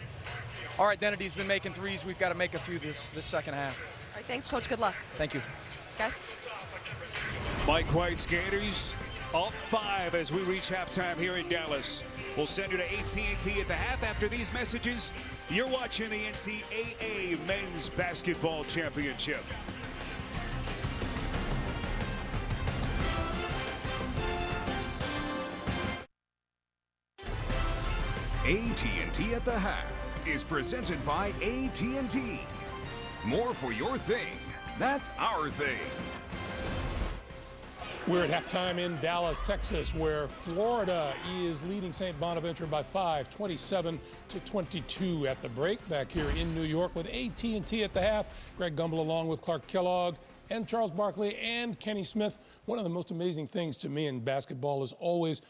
[SPEAKER 11] our identity's been making threes. We've got to make a few this second half.
[SPEAKER 9] All right, thanks, Coach. Good luck.
[SPEAKER 11] Thank you.
[SPEAKER 9] Guys?
[SPEAKER 6] Mike White's Gators up 5 as we reach halftime here in Dallas. We'll send you to AT&T at the half after these messages. You're watching the NCAA Men's Basketball Championship.
[SPEAKER 5] AT&T at the half is presented by AT&T. More for your thing. That's our thing.
[SPEAKER 1] We're at halftime in Dallas, Texas, where Florida is leading St. Bonaventure by 5, 27-22 at the break. Back here in New York with AT&T at the half. Greg Gumbel along with Clark Kellogg and Charles Barkley and Kenny Smith. One of the most amazing things to me in basketball is always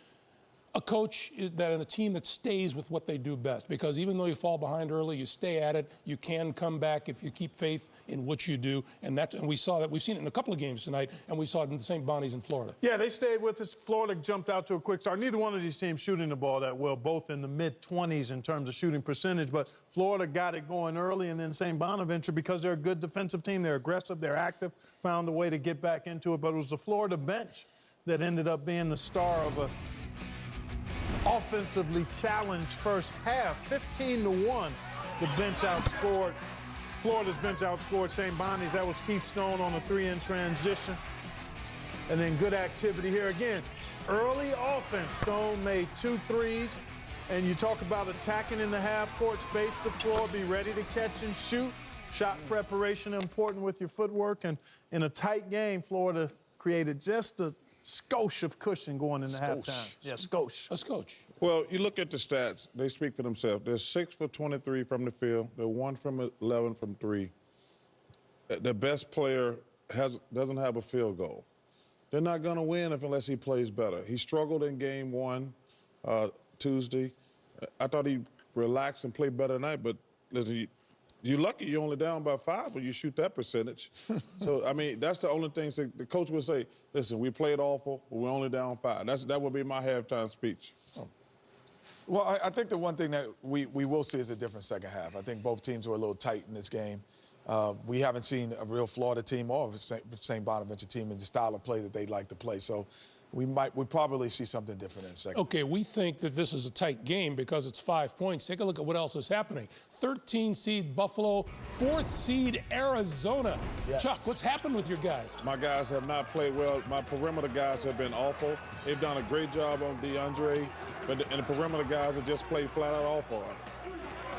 [SPEAKER 1] a coach and a team that stays with what they do best, because even though you fall behind early, you stay at it. You can come back if you keep faith in what you do, and we saw that. We've seen it in a couple of games tonight, and we saw it in the St. Bonnie's in Florida.
[SPEAKER 2] Yeah, they stayed with us. Florida jumped out to a quick start. Neither one of these teams shooting the ball that well, both in the mid-20s in terms of shooting percentage, but Florida got it going early, and then St. Bonaventure, because they're a good defensive team, they're aggressive, they're active, found a way to get back into it, but it was the Florida bench that ended up being the star of a offensively challenged first half. 15-1, the bench outscored. Florida's bench outscored St. Bonnie's. That was Keith Stone on a 3-in transition. And then good activity here again. Early offense. Stone made 2 threes. And you talk about attacking in the half-court space, the floor, be ready to catch and shoot. Shot preparation important with your footwork. And in a tight game, Florida created just a skosh of cushion going into halftime. Yeah, skosh.
[SPEAKER 1] A skosh.
[SPEAKER 4] Well, you look at the stats, they speak for themselves. They're 6 for 23 from the field. They're 1 from 11 from 3. The best player doesn't have a field goal. They're not going to win unless he plays better. He struggled in game 1 Tuesday. I thought he relaxed and played better tonight, but listen, you're lucky you're only down by 5 when you shoot that percentage. So, I mean, that's the only thing the coach would say, listen, we played awful, but we're only down 5. That would be my halftime speech.
[SPEAKER 3] Oh. Well, I think the one thing that we will see is a different second half. I think both teams were a little tight in this game. We haven't seen a real Florida team or a St. Bonaventure team in the style of play that they like to play. So we probably see something different in the second.
[SPEAKER 1] Okay, we think that this is a tight game because it's 5 points. Take a look at what else is happening. 13 seed Buffalo, 4th seed Arizona.
[SPEAKER 4] Yes.
[SPEAKER 1] Chuck, what's happened with your guys?
[SPEAKER 4] My guys have not played well. My perimeter guys have been awful. They've done a great job on DeAndre, but the perimeter guys have just played flat out awful.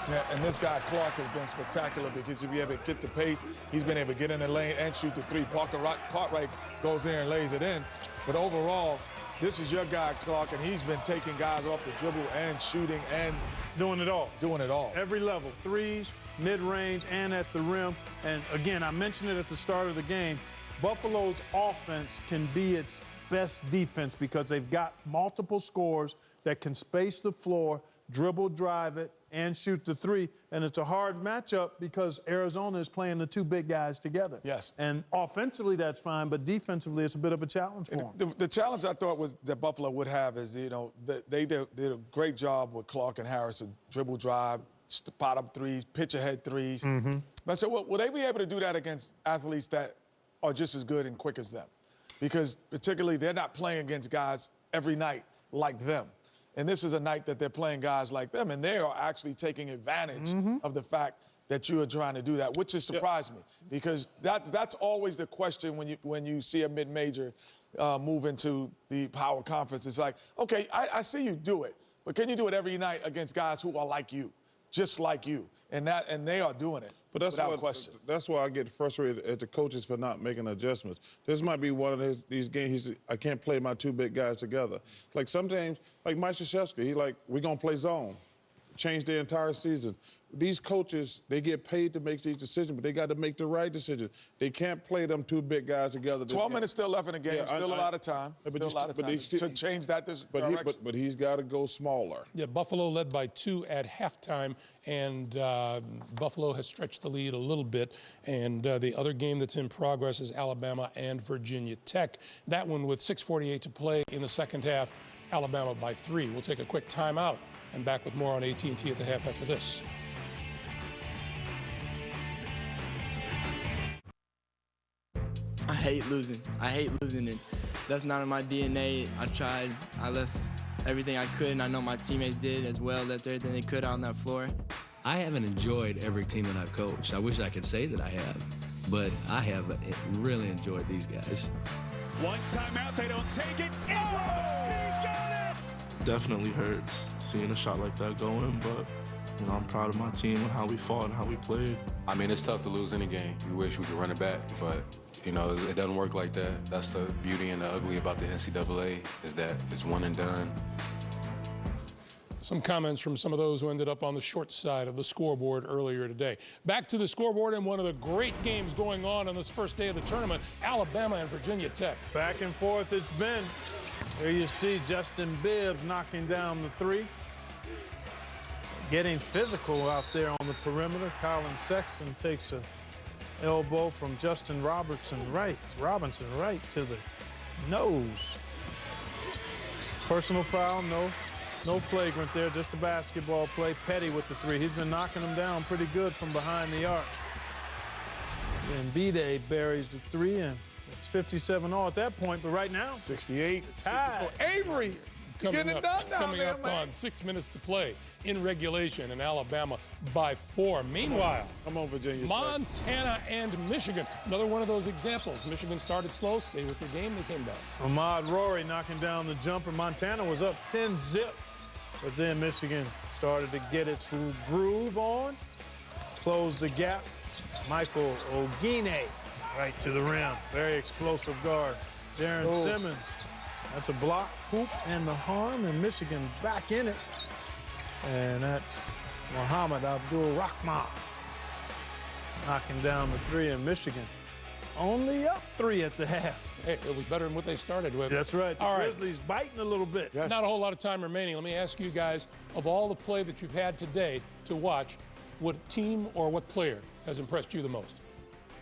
[SPEAKER 3] Yeah, and this guy, Clark, has been spectacular because he'll be able to get the pace. He's been able to get in the lane and shoot the 3. Cartwright goes there and lays it in. But overall, this is your guy, Clark, and he's been taking guys off the dribble and shooting and
[SPEAKER 2] doing it all.
[SPEAKER 3] Doing it all.
[SPEAKER 2] Every level. Threes, mid-range, and at the rim. And again, I mentioned it at the start of the game, Buffalo's offense can be its best defense because they've got multiple scorers that can space the floor, dribble, drive it, and shoot the three. And it's a hard matchup because Arizona is playing the two big guys together.
[SPEAKER 3] Yes.
[SPEAKER 2] And offensively, that's fine, but defensively, it's a bit of a challenge for them.
[SPEAKER 3] The challenge I thought was that Buffalo would have is, they did a great job with Clark and Harrison, dribble, drive, spot up threes, pitch ahead threes. But I said, will they be able to do that against athletes that are just as good and quick as them? Because particularly they're not playing against guys every night like them. And this is a night that they're playing guys like them, and they are actually taking advantage of the fact that you are trying to do that, which has surprised me, because that's always the question when you see a mid-major move into the power conference. It's like, okay, I see you do it, but can you do it every night against guys who are like you, just like you? And they are doing it.
[SPEAKER 4] But that's
[SPEAKER 3] without question.
[SPEAKER 4] That's why I get frustrated at the coaches for not making adjustments. This might be one of these games. I can't play my two big guys together. Like sometimes, like Mike Krzyzewski, he like, we're going to play zone. Change the entire season. These coaches, they get paid to make these decisions, but they got to make the right decision. They can't play them two big guys together.
[SPEAKER 3] 12 minutes still left in the game.
[SPEAKER 4] Yeah,
[SPEAKER 3] still a lot of time. Still a lot of time to change that direction.
[SPEAKER 4] But he's got to go smaller.
[SPEAKER 1] Yeah, Buffalo led by 2 at halftime, and Buffalo has stretched the lead a little bit. And the other game that's in progress is Alabama and Virginia Tech. That one with 6:48 to play in the second half, Alabama by 3. We'll take a quick timeout and back with more on AT&T at the half after this.
[SPEAKER 12] I hate losing, and that's not in my DNA. I left everything I could, and I know my teammates did as well, left everything they could on that floor.
[SPEAKER 13] I haven't enjoyed every team that I've coached. I wish I could say that I have, but I have really enjoyed these guys.
[SPEAKER 6] One timeout, they don't take it. He got it!
[SPEAKER 14] Definitely hurts seeing a shot like that go in, but I'm proud of my team and how we fought and how we played.
[SPEAKER 15] I mean, it's tough to lose any game. You wish we could run it back, but it doesn't work like that. That's the beauty and the ugly about the NCAA, is that it's one and done.
[SPEAKER 1] Some comments from some of those who ended up on the short side of the scoreboard earlier today. Back to the scoreboard and one of the great games going on this first day of the tournament, Alabama and Virginia Tech.
[SPEAKER 2] Back and forth it's been. There you see Justin Bibbs knocking down the 3. Getting physical out there on the perimeter. Colin Sexton takes a elbow from Justin Robinson right to the nose. Personal foul, no flagrant there, just a basketball play. Petty with the 3. He's been knocking them down pretty good from behind the arc. And B-Day buries the 3, and it's 57 all at that point, but right now
[SPEAKER 3] 68.
[SPEAKER 2] Tied.
[SPEAKER 3] Avery getting it done down
[SPEAKER 1] coming
[SPEAKER 3] there,
[SPEAKER 1] up
[SPEAKER 3] man.
[SPEAKER 1] on 6 minutes to play in regulation, and Alabama by 4. Meanwhile,
[SPEAKER 3] come on, Virginia.
[SPEAKER 1] Montana and Michigan. Another one of those examples. Michigan started slow, stayed with the game, they came back.
[SPEAKER 2] Ahmad Rory knocking down the jumper. Montana was up 10-zip, but then Michigan started to get its groove on, closed the gap. Michael Ogine right to the rim. Very explosive guard. Jaron Simmons. That's a block, hoop, and the harm, and Michigan back in it. And that's Muhammad Abdul-Rahman knocking down the 3 in Michigan. Only up 3 at the half.
[SPEAKER 1] Hey, it was better than what they started with.
[SPEAKER 2] That's right. The
[SPEAKER 1] All right.
[SPEAKER 2] Grizzlies biting a little bit.
[SPEAKER 1] Not a whole lot of time remaining. Let me ask you guys, of all the play that you've had today to watch, what team or what player has impressed you the most?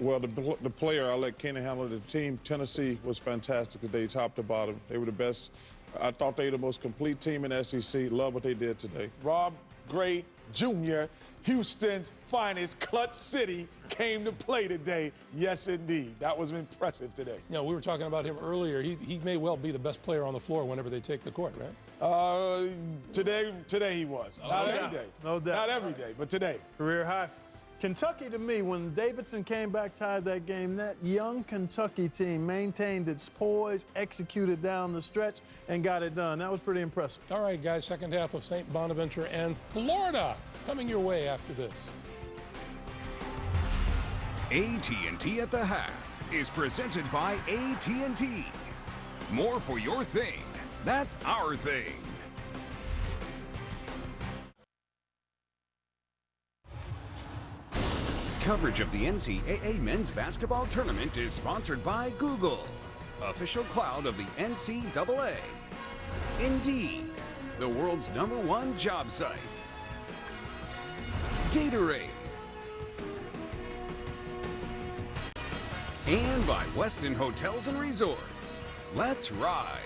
[SPEAKER 4] Well, the player, I'll let Kenny handle the team. Tennessee was fantastic today, top to bottom. They were the best. I thought they were the most complete team in the SEC. Love what they did today.
[SPEAKER 3] Rob Gray Jr., Houston's finest, Clutch City, came to play today. Yes, indeed. That was impressive today.
[SPEAKER 1] You know, we were talking about him earlier. He may well be the best player on the floor whenever they take the court, right?
[SPEAKER 3] Today he was. Not every day.
[SPEAKER 2] No doubt.
[SPEAKER 3] Not every day, but today.
[SPEAKER 2] Career high. Kentucky, to me, when Davidson came back, tied that game, that young Kentucky team maintained its poise, executed down the stretch, and got it done. That was pretty impressive.
[SPEAKER 1] All right, guys, second half of St. Bonaventure and Florida coming your way after this.
[SPEAKER 5] AT&T at the half is presented by AT&T. More for your thing. That's our thing. Coverage of the NCAA men's basketball tournament is sponsored by Google, official cloud of the NCAA. Indeed, the world's #1 job site. Gatorade. And by Westin Hotels and Resorts. Let's rise.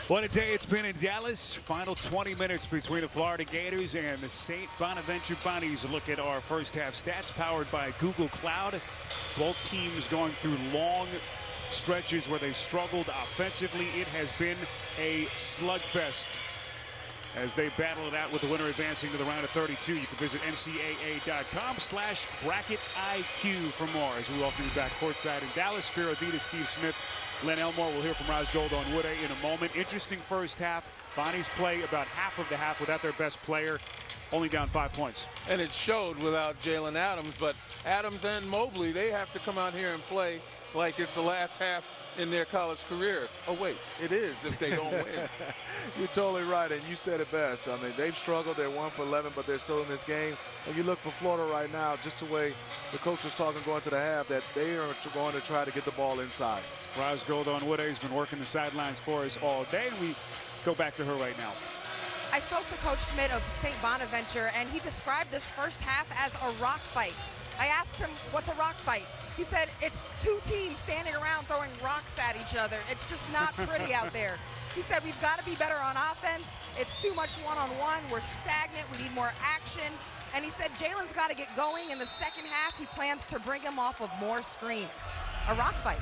[SPEAKER 6] What a day it's been in Dallas. Final 20 minutes between the Florida Gators and the St. Bonaventure Bunnies. A look at our first half stats powered by Google Cloud. Both teams going through long stretches where they struggled offensively. It has been a slugfest as they battle it out with the winner advancing to the round of 32. You can visit ncaa.com/bracketiq for more. As we welcome you back courtside in Dallas. Spiro Ditas, Steve Smith, Len Elmore. We'll hear from Raz Gold on Wood in a moment. Interesting first half. Bonnies play about half of the half without their best player, only down 5 points.
[SPEAKER 8] And it showed without Jalen Adams, but Adams and Mobley, they have to come out here and play like it's the last half in their college careers. Oh, wait, it is if they don't win.
[SPEAKER 7] You're totally right, and you said it best. I mean, they've struggled. They're 1 for 11, but they're still in this game. And you look for Florida right now, just the way the coach was talking going to the half, that they are going to try to get the ball inside.
[SPEAKER 6] Raz Gold on Wood has been working the sidelines for us all day, and we go back to her right now.
[SPEAKER 9] I spoke to Coach Schmidt of St. Bonaventure, and he described this first half as a rock fight. I asked him, what's a rock fight? He said, it's two teams standing around throwing rocks at each other. It's just not pretty out there. He said, we've got to be better on offense. It's too much one-on-one. We're stagnant. We need more action. And he said, Jalen's got to get going. In the second half, he plans to bring him off of more screens. A rock fight.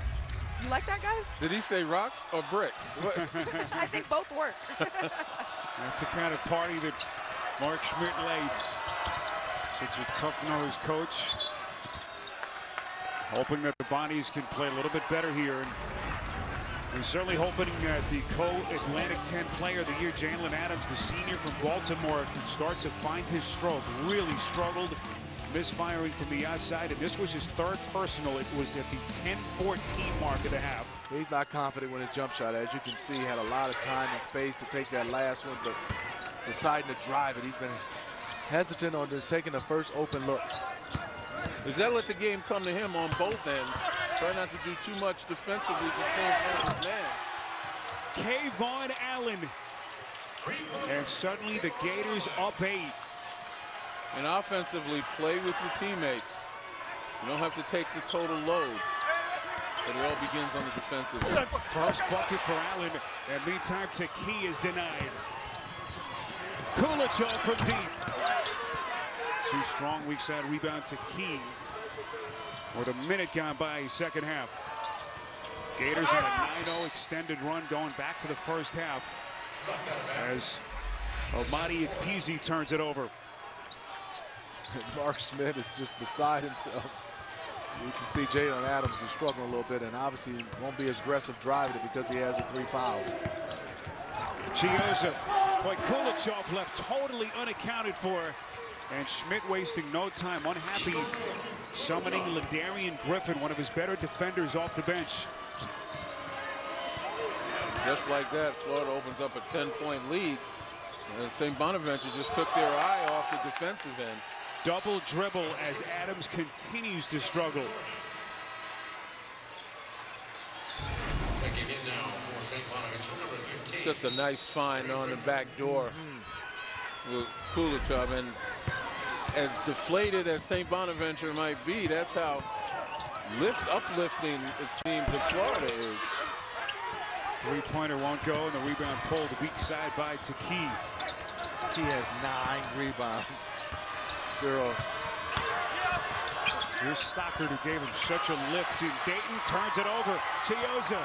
[SPEAKER 9] You like that, guys?
[SPEAKER 8] Did he say rocks or bricks?
[SPEAKER 9] I think both work.
[SPEAKER 6] That's the kind of party that Mark Schmidt likes. Such a tough-nosed coach. Hoping that the Bonnies can play a little bit better here. And we're certainly hoping that the co-Atlantic 10 Player of the Year, Jalen Adams, the senior from Baltimore, can start to find his stroke. Really struggled, misfiring from the outside, and this was his third personal. It was at the 10-14 mark of the half.
[SPEAKER 7] He's not confident with his jump shot. As you can see, he had a lot of time and space to take that last one, but deciding to drive it. He's been hesitant on just taking the first open look.
[SPEAKER 8] Does that let the game come to him on both ends? Try not to do too much defensively to stay in front of his man.
[SPEAKER 6] Kayvon Allen. And suddenly the Gators up 8.
[SPEAKER 8] And offensively, play with your teammates. You don't have to take the total load. But it all begins on the defensive end.
[SPEAKER 6] First bucket for Allen. And meantime, Taki is denied. Kulichov from deep. Too strong, weak side rebound to Key. With a minute gone by, second half. Gators on a 9-0 extended run going back to the first half as Omadi Ekpezi turns it over.
[SPEAKER 7] Mark Schmidt is just beside himself. You can see Jalen Adams is struggling a little bit, and obviously won't be as aggressive driving it because he has the 3 fouls.
[SPEAKER 6] Chioza, boy, Kulichov left totally unaccounted for. And Schmidt wasting no time, unhappy, summoning Ladarian Griffin, one of his better defenders, off the bench.
[SPEAKER 8] Just like that, Florida opens up a 10-point lead. And St. Bonaventure just took their eye off the defensive end.
[SPEAKER 6] Double dribble as Adams continues to struggle.
[SPEAKER 1] Making it now for St. Bonaventure, number 15.
[SPEAKER 8] Just a nice find on the back door with Kulichov. And as deflated as St. Bonaventure might be, that's how uplifting it seems that Florida is.
[SPEAKER 6] Three-pointer won't go, and the rebound pulled weak side by Taki.
[SPEAKER 7] Taki has 9 rebounds. Spiro.
[SPEAKER 6] Here's Stockard, who gave him such a lift to Dayton, turns it over. Chioza.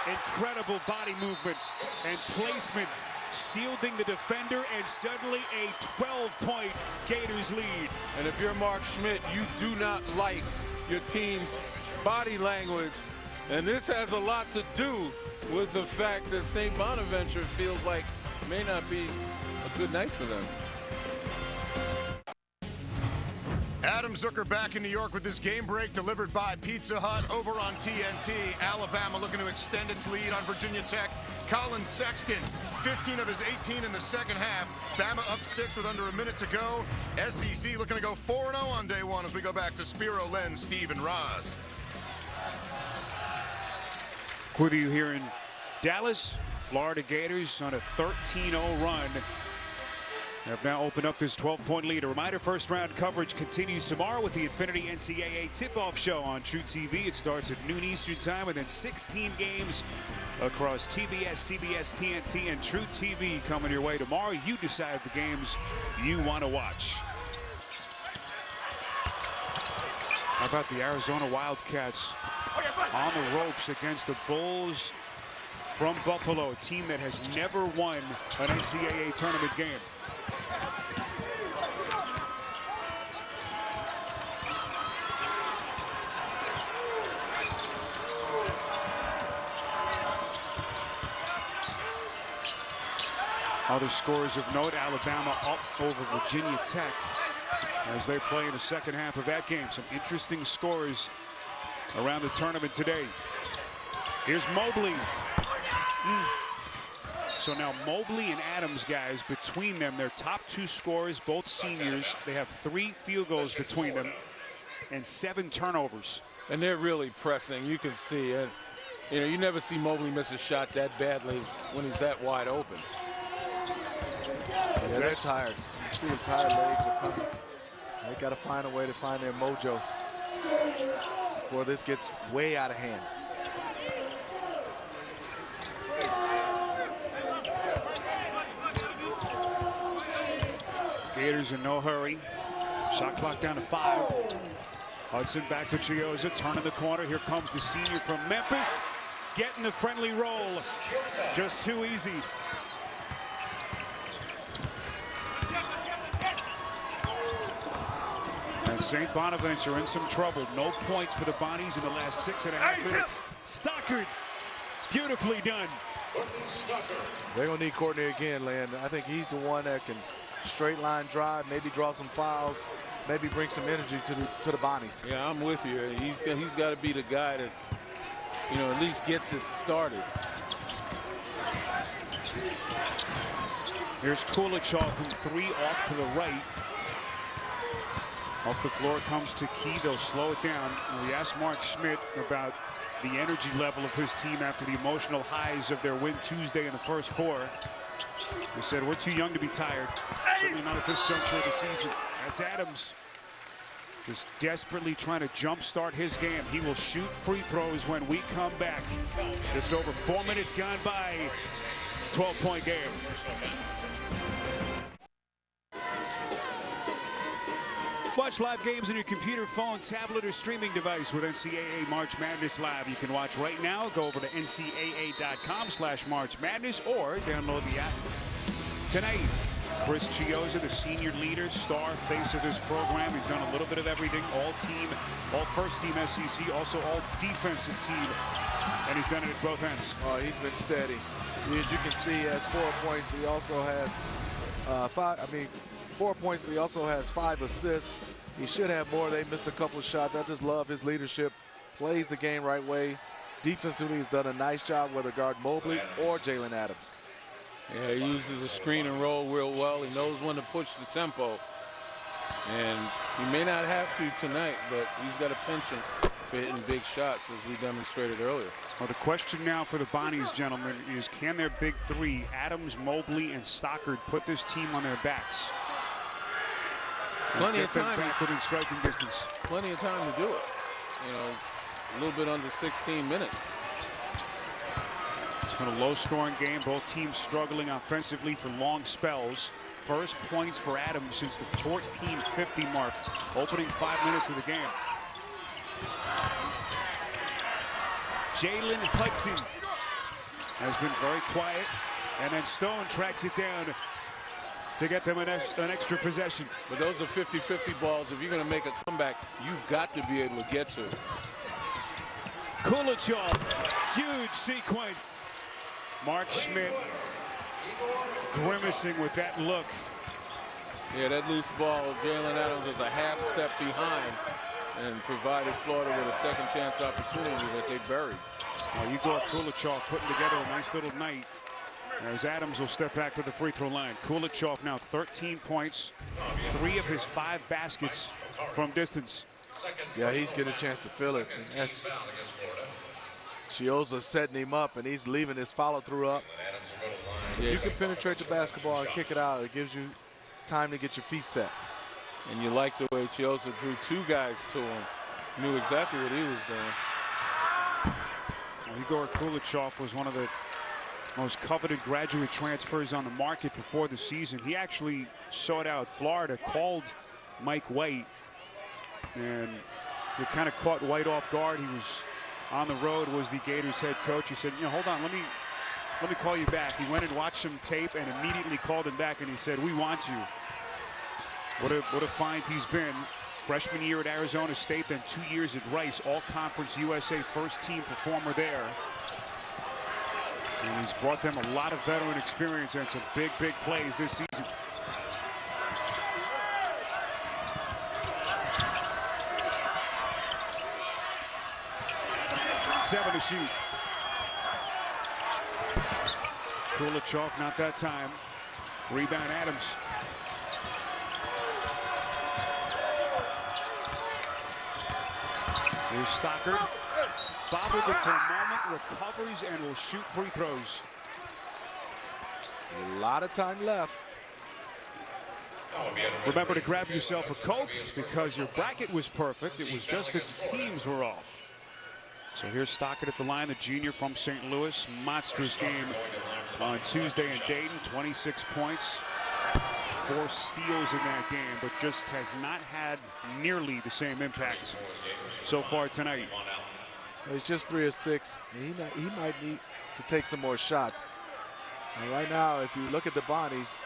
[SPEAKER 6] Incredible body movement and placement, shielding the defender, and suddenly a 12-point Gators lead.
[SPEAKER 8] And if you're Mark Schmidt, you do not like your team's body language. And this has a lot to do with the fact that St. Bonaventure feels like it may not be a good night for them.
[SPEAKER 10] Adam Zucker back in New York with this game break delivered by Pizza Hut over on TNT. Alabama looking to extend its lead on Virginia Tech. Colin Sexton, 15 of his 18 in the second half. Bama up 6 with under a minute to go. SEC looking to go 4-0 on day one as we go back to Spiro, Len, Steve, and Roz.
[SPEAKER 6] With you here in Dallas, Florida Gators on a 13-0 run have now opened up this 12-point lead. A reminder, first-round coverage continues tomorrow with the Infinity NCAA tip-off show on True TV. It starts at noon Eastern time, and then 16 games across TBS, CBS, TNT, and True TV coming your way tomorrow. You decide the games you want to watch. How about the Arizona Wildcats on the ropes against the Bulls from Buffalo, a team that has never won an NCAA tournament game. Other scores of note, Alabama up over Virginia Tech as they play in the second half of that game. Some interesting scores around the tournament today. Here's Mobley. So now Mobley and Adams, guys, between them, their top 2 scorers, both seniors. They have 3 field goals between them and 7 turnovers.
[SPEAKER 8] And they're really pressing. You can see it. You know, you never see Mobley miss a shot that badly when he's that wide open.
[SPEAKER 7] Yeah, they're tired. You see the tired legs are coming. They got to find a way to find their mojo before this gets way out of hand.
[SPEAKER 6] Gators in no hurry. Shot clock down to 5. Hudson back to Chioza, turning the corner. Here comes the senior from Memphis, getting the friendly roll. Just too easy. And St. Bonaventure in some trouble. No points for the Bonnies in the last 6.5 minutes. Stockard, beautifully done.
[SPEAKER 7] They're going to need Courtney again, Land. I think he's the one that can straight line drive, maybe draw some fouls, maybe bring some energy to the Bonnies.
[SPEAKER 8] Yeah, I'm with you. He's got to be the guy that, you know, at least gets it started.
[SPEAKER 6] Here's Kulichov from 3 off to the right. Up the floor comes to Key. They'll slow it down. And we asked Mark Schmidt about the energy level of his team after the emotional highs of their win Tuesday in the first 4. He said, we're too young to be tired. Certainly not at this juncture of the season. That's Adams. Just desperately trying to jumpstart his game. He will shoot free throws when we come back. Just over 4 minutes gone by. 12-point game. Watch live games on your computer, phone, tablet, or streaming device with NCAA March Madness Live. You can watch right now. Go over to ncaa.com/March Madness or download the app. Tonight, Chris Chioza, the senior leader, star face of this program. He's done a little bit of everything. All team, all first team SEC, also all defensive team. And he's done it at both ends.
[SPEAKER 7] Oh, he's been steady. As you can see, he has 4 points, but he also has 4 points, but he also has 5 assists. He should have more. They missed a couple of shots. I just love his leadership. Plays the game right way. Defensively, he's done a nice job, whether guard Mobley or Jalen Adams.
[SPEAKER 8] Yeah, he uses a screen and roll real well. He knows when to push the tempo. And he may not have to tonight, but he's got a penchant for hitting big shots, as we demonstrated earlier.
[SPEAKER 6] Well, the question now for the Bonnies, gentlemen, is can their big 3, Adams, Mobley, and Stockard, put this team on their backs?
[SPEAKER 8] Plenty of time.
[SPEAKER 6] Back within striking distance.
[SPEAKER 8] Plenty of time to do it. You know, a little bit under 16 minutes.
[SPEAKER 6] It's been a low-scoring game. Both teams struggling offensively for long spells. First points for Adams since the 14:50 mark, opening 5 minutes of the game. Jalen Hudson has been very quiet, and then Stone tracks it down to get them an extra possession.
[SPEAKER 8] But those are 50-50 balls. If you're going to make a comeback, you've got to be able to get to it.
[SPEAKER 6] Kulichov, huge sequence. Mark Schmidt grimacing with that look.
[SPEAKER 8] Yeah, that loose ball, Jalen Adams was a half step behind and provided Florida with a second chance opportunity that they buried.
[SPEAKER 6] Well, Igor Kulichov putting together a nice little night as Adams will step back to the free throw line. Kulichov now 13 points, 3 of his 5 baskets from distance.
[SPEAKER 7] Yeah, he's getting a chance to feel it. Chioza setting him up, and he's leaving his follow-through up. You can penetrate the basketball and kick it out. It gives you time to get your feet set.
[SPEAKER 8] And you like the way Chioza drew 2 guys to him. Knew exactly what he was doing.
[SPEAKER 6] Well, Igor Kulichov was one of the most coveted graduate transfers on the market before the season. He actually sought out Florida, called Mike White, and it kind of caught White off guard. He was on the road, was the Gators head coach. He said, hold on, let me call you back. He went and watched some tape and immediately called him back, and he said, we want you. What a find he's been. Freshman year at Arizona State, then 2 years at Rice, all-conference USA first-team performer there. And he's brought them a lot of veteran experience and some big, big plays this season. Seven to shoot. Kulichov, not that time. Rebound Adams. Here's Stockard. Bobbled it for a moment, recovers, and will shoot free throws.
[SPEAKER 7] A lot of time left.
[SPEAKER 6] Remember to grab yourself a Coke because your bracket was perfect. It was just that the teams were off. So here's Stockard at the line, the junior from St. Louis. Monstrous game on Tuesday in Dayton. 26 points, 4 steals in that game, but just has not had nearly the same impact so far tonight.
[SPEAKER 7] He's just 3 of 6. He might need to take some more shots. And right now, if you look at the Bonnies,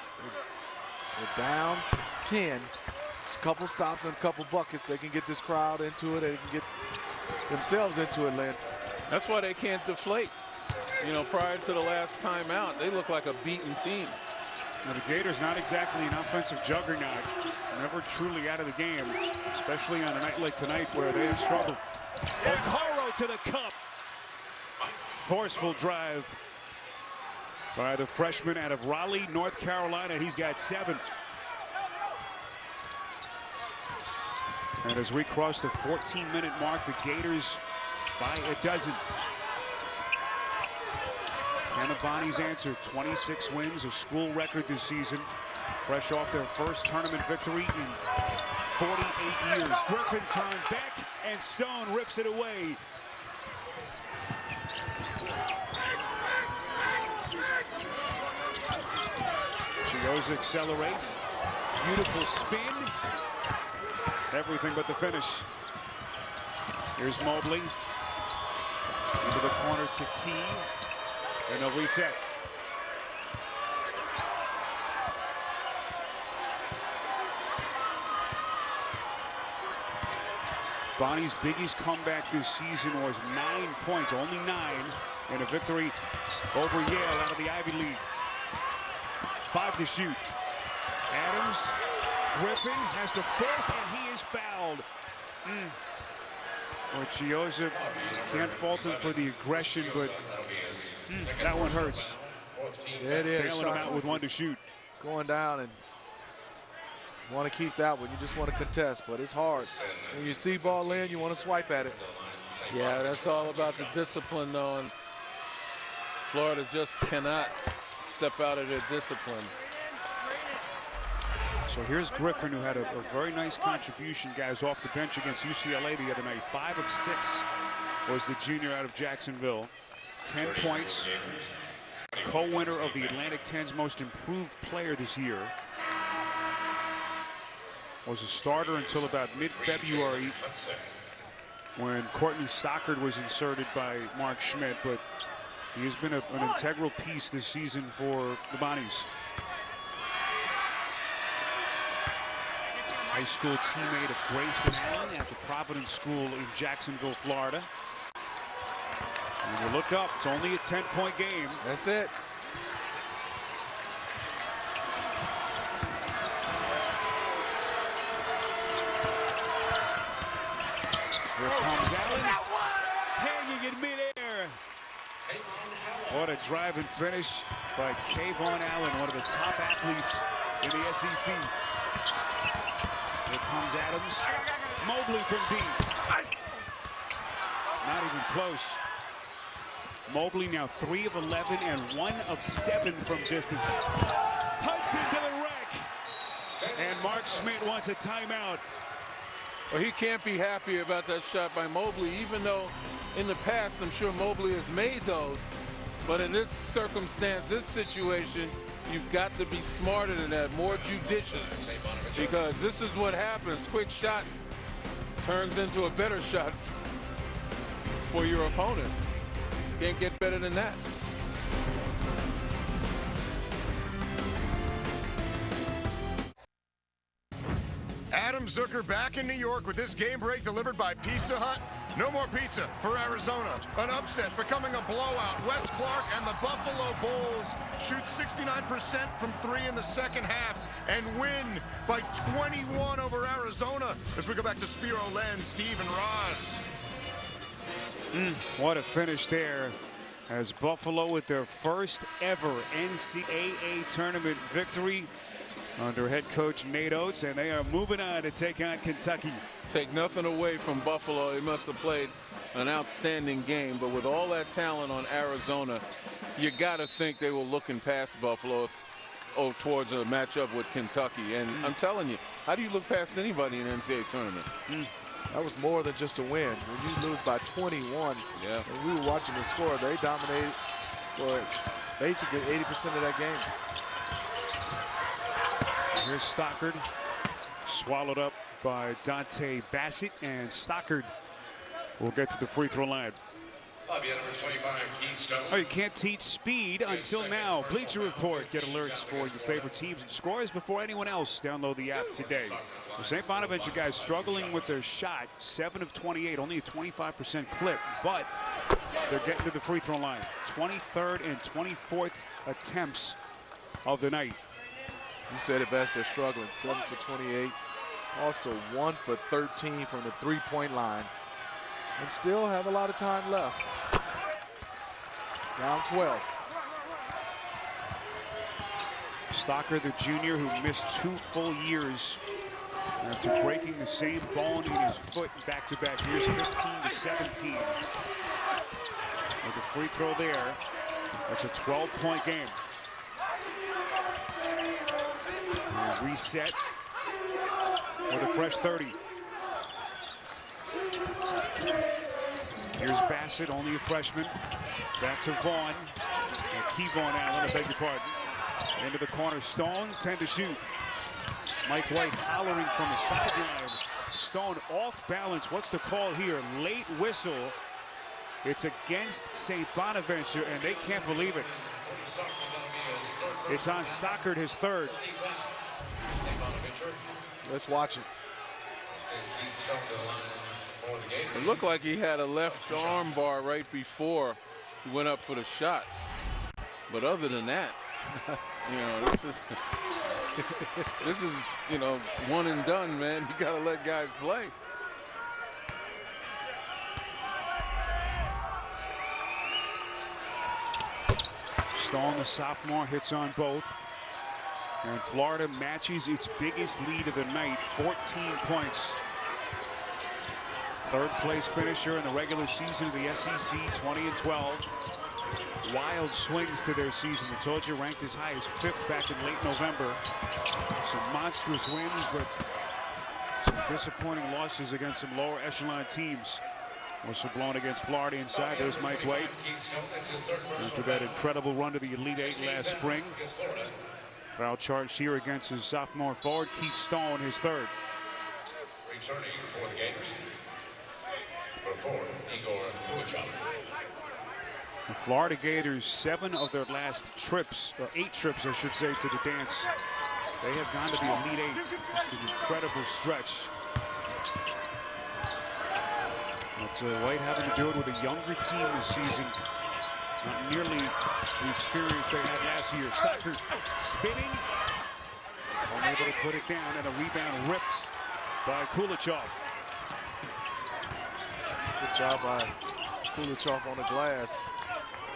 [SPEAKER 7] they're down 10. Just a couple stops and a couple buckets. They can get this crowd into it. They can get themselves into it, Lynn.
[SPEAKER 8] That's why they can't deflate. Prior to the last time out, they look like a beaten team.
[SPEAKER 6] Now, the Gators not exactly an offensive juggernaut. Never truly out of the game, especially on a night like tonight where they have struggled. Okoro to the cup. Forceful drive by the freshman out of Raleigh, North Carolina. He's got 7. And as we cross the 14-minute mark, the Gators by a dozen. Can the Bonnies answer? 26 wins, a school record this season. Fresh off their first tournament victory in 48 years. Griffin turned back, and Stone rips it away. Chioza accelerates. Beautiful spin. Everything but the finish. Here's Mobley. Into the corner to Key. And they'll reset. Bonnie's biggest comeback this season was 9 points, only 9, in a victory over Yale out of the Ivy League. 5 to shoot. Adams, Griffin has to force, and he is fouled. Well, Chioza can't fault him for the aggression, but that one hurts.
[SPEAKER 7] Yeah, it is.
[SPEAKER 6] Bailing him out with 1 to shoot.
[SPEAKER 7] Going down, and you want to keep that one. You just want to contest, but it's hard. When you see ball in, you want to swipe at it.
[SPEAKER 8] Yeah, that's all about the discipline, though, and Florida just cannot step out of their discipline.
[SPEAKER 6] So here's Griffin, who had a very nice contribution, guys, off the bench against UCLA the other night. 5 of 6 was the junior out of Jacksonville. 10 points. Co-winner of the Atlantic 10's most improved player this year. Was a starter until about mid-February when Courtney Stockard was inserted by Mark Schmidt, but he has been an integral piece this season for the Bonnies. High school teammate of Grayson Allen at the Providence School in Jacksonville, Florida. And you look up, it's only a 10-point game.
[SPEAKER 7] That's it.
[SPEAKER 6] comes Allen, hanging in midair. What a drive and finish by Kayvon Allen, one of the top athletes in the SEC. Here comes Adams. Mobley from deep. Not even close. Mobley now 3 of 11 and 1 of 7 from distance. Hudson to the rack. And Mark Schmidt wants a timeout.
[SPEAKER 8] Well, he can't be happy about that shot by Mobley, even though in the past I'm sure Mobley has made those. But in this circumstance, this situation, you've got to be smarter than that, more judicious. Because this is what happens. Quick shot turns into a better shot for your opponent. Can't get better than that.
[SPEAKER 10] Adam Zucker back in New York with this game break delivered by Pizza Hut. No more pizza for Arizona. An upset becoming a blowout. Wes Clark and the Buffalo Bulls shoot 69% from 3 in the second half and win by 21 over Arizona. As we go back to Spiro Len, Steve, and Roz.
[SPEAKER 6] What a finish there, as Buffalo with their first ever NCAA tournament victory under head coach Nate Oates, and they are moving on to take on Kentucky.
[SPEAKER 8] Take nothing away from Buffalo. They must have played an outstanding game, but with all that talent on Arizona, you got to think they were looking past Buffalo towards a matchup with Kentucky. And I'm telling you, how do you look past anybody in an NCAA tournament?
[SPEAKER 7] That was more than just a win. When you lose by 21,
[SPEAKER 8] yeah.
[SPEAKER 7] And we were watching the score, they dominated for basically 80% of that game.
[SPEAKER 6] Here's Stockard, swallowed up by Dante Bassett, and Stockard will get to the free throw line.
[SPEAKER 16] Lobby number 25, Keystone.
[SPEAKER 6] Oh, you can't teach speed until now. Bleacher Report. Get alerts for your favorite teams and scores before anyone else. Download the app today. The St. Bonaventure guys struggling with their shot. 7 of 28, only a 25% clip, but they're getting to the free throw line. 23rd and 24th attempts of the night.
[SPEAKER 7] You said it best, they're struggling. 7 for 28. Also 1 for 13 from the three-point line. And still have a lot of time left. Down 12.
[SPEAKER 6] Stockard, the junior, who missed 2 full years after breaking the same bone in his foot back-to-back years, 15-17. With the free throw there, that's a 12-point game. Reset with a fresh 30. Here's Bassett, only a freshman. Back to Vaughn. Kayvon Allen, I beg your pardon. Into the corner, Stone, 10 to shoot. Mike White hollering from the sideline. Stone off balance. What's the call here? Late whistle. It's against St. Bonaventure, and they can't believe it. It's on Stockard, his third.
[SPEAKER 7] Let's watch it.
[SPEAKER 8] It looked like he had a left arm bar right before he went up for the shot. But other than that, you know, this is, you know, one and done, man. You got to let guys play.
[SPEAKER 6] Stone, the sophomore, hits on both. And Florida matches its biggest lead of the night, 14 points. Third place finisher in the regular season of the SEC, 20-12. Wild swings to their season. I told you, ranked as high as 5th back in late November. Some monstrous wins, but some disappointing losses against some lower echelon teams. Also blown against Florida inside. There's Mike White. After that incredible run to the Elite Eight last spring. Foul charge here against his sophomore forward, Keith Stone, his third.
[SPEAKER 16] Returning for the Gators. Igor Kulichov.
[SPEAKER 6] The Florida Gators, 7 of their last trips, or 8 trips, I should say, to the dance. They have gone to the Elite Eight. Just an incredible stretch. But White having to do it with a younger team this season. Not nearly the experience they had last year. Stockard spinning. Unable to put it down, and a rebound ripped by Kulichov.
[SPEAKER 7] Good job by Kulichov on the glass,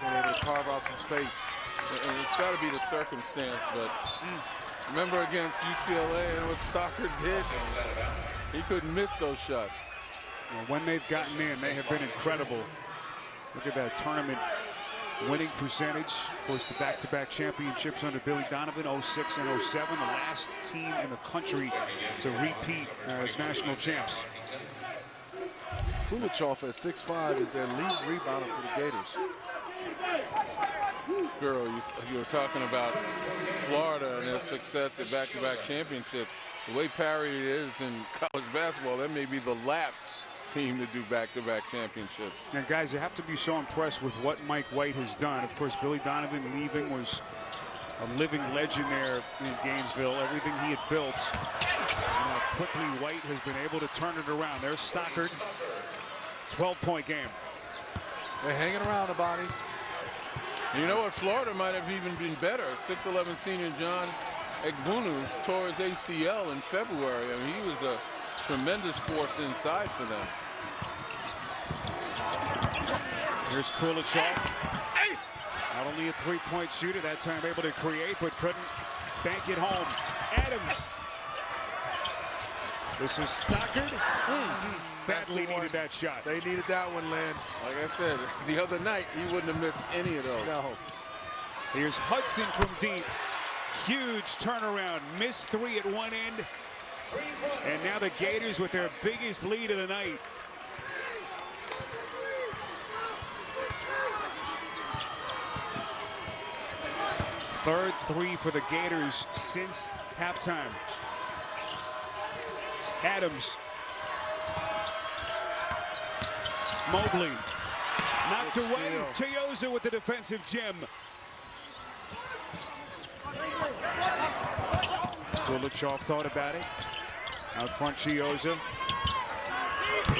[SPEAKER 7] being able to carve out some space.
[SPEAKER 8] And it's got to be the circumstance, but remember against UCLA and what Stockard did? He couldn't miss those shots.
[SPEAKER 6] Well, when they've gotten in, they have been incredible. Look at that tournament winning percentage. Of course, the back-to-back championships under Billy Donovan, 06 and 07, the last team in the country to repeat as national champs.
[SPEAKER 7] Kulichov at 6'5" is their lead rebounder for the Gators.
[SPEAKER 8] Spiro, you were talking about Florida and their success at back-to-back championships. The way parity is in college basketball, that may be the last team to do back-to-back championships.
[SPEAKER 6] And guys, you have to be so impressed with what Mike White has done. Of course, Billy Donovan leaving was a living legend there in Gainesville. Everything he had built, and how quickly White has been able to turn it around. There's Stockard, 12-point game.
[SPEAKER 7] They're hanging around the bodies.
[SPEAKER 8] You know what? Florida might have even been better. 6'11" senior John Egbunu tore his ACL in February. I mean, he was a tremendous force inside for them.
[SPEAKER 6] Here's Kulichov. Not only a three-point shooter, that time able to create, but couldn't bank it home. Adams. This is Stockard. Badly needed that shot.
[SPEAKER 7] They needed that one, Lynn.
[SPEAKER 8] Like I said, the other night, he wouldn't have missed any of those.
[SPEAKER 7] No.
[SPEAKER 6] Here's Hudson from deep. Huge turnaround. Missed three at one end. And now the Gators with their biggest lead of the night. Third three for the Gators since halftime. Adams. Mobley. Knocked away. Chioza with the defensive gem. Kulichov thought about it. Out front, Chioza.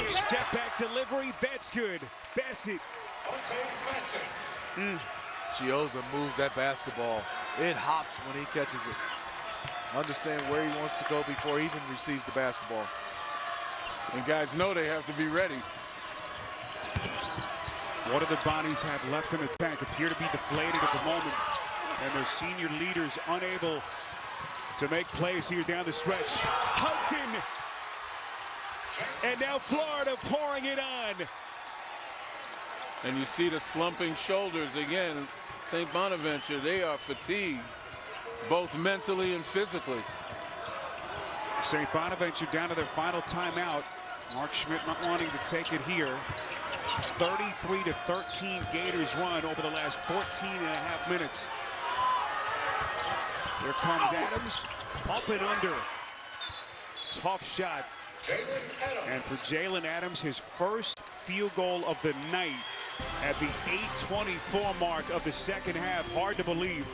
[SPEAKER 6] Step back delivery. That's good. Bassett.
[SPEAKER 7] Chioza moves that basketball. It hops when he catches it. Understand where he wants to go before he even receives the basketball.
[SPEAKER 8] And guys know they have to be ready.
[SPEAKER 6] What do the bodies have left in the tank? Appear to be deflated at the moment. And their senior leaders unable to make plays here down the stretch. Hudson. And now Florida pouring it on.
[SPEAKER 8] And you see the slumping shoulders again. St. Bonaventure, they are fatigued, both mentally and physically.
[SPEAKER 6] St. Bonaventure down to their final timeout. Mark Schmidt not wanting to take it here. 33-13 Gators run over the last 14.5 minutes. Here comes Adams, up and under. Tough shot. And for Jalen Adams, his first field goal of the night at the 8:24 mark of the second half. Hard to believe.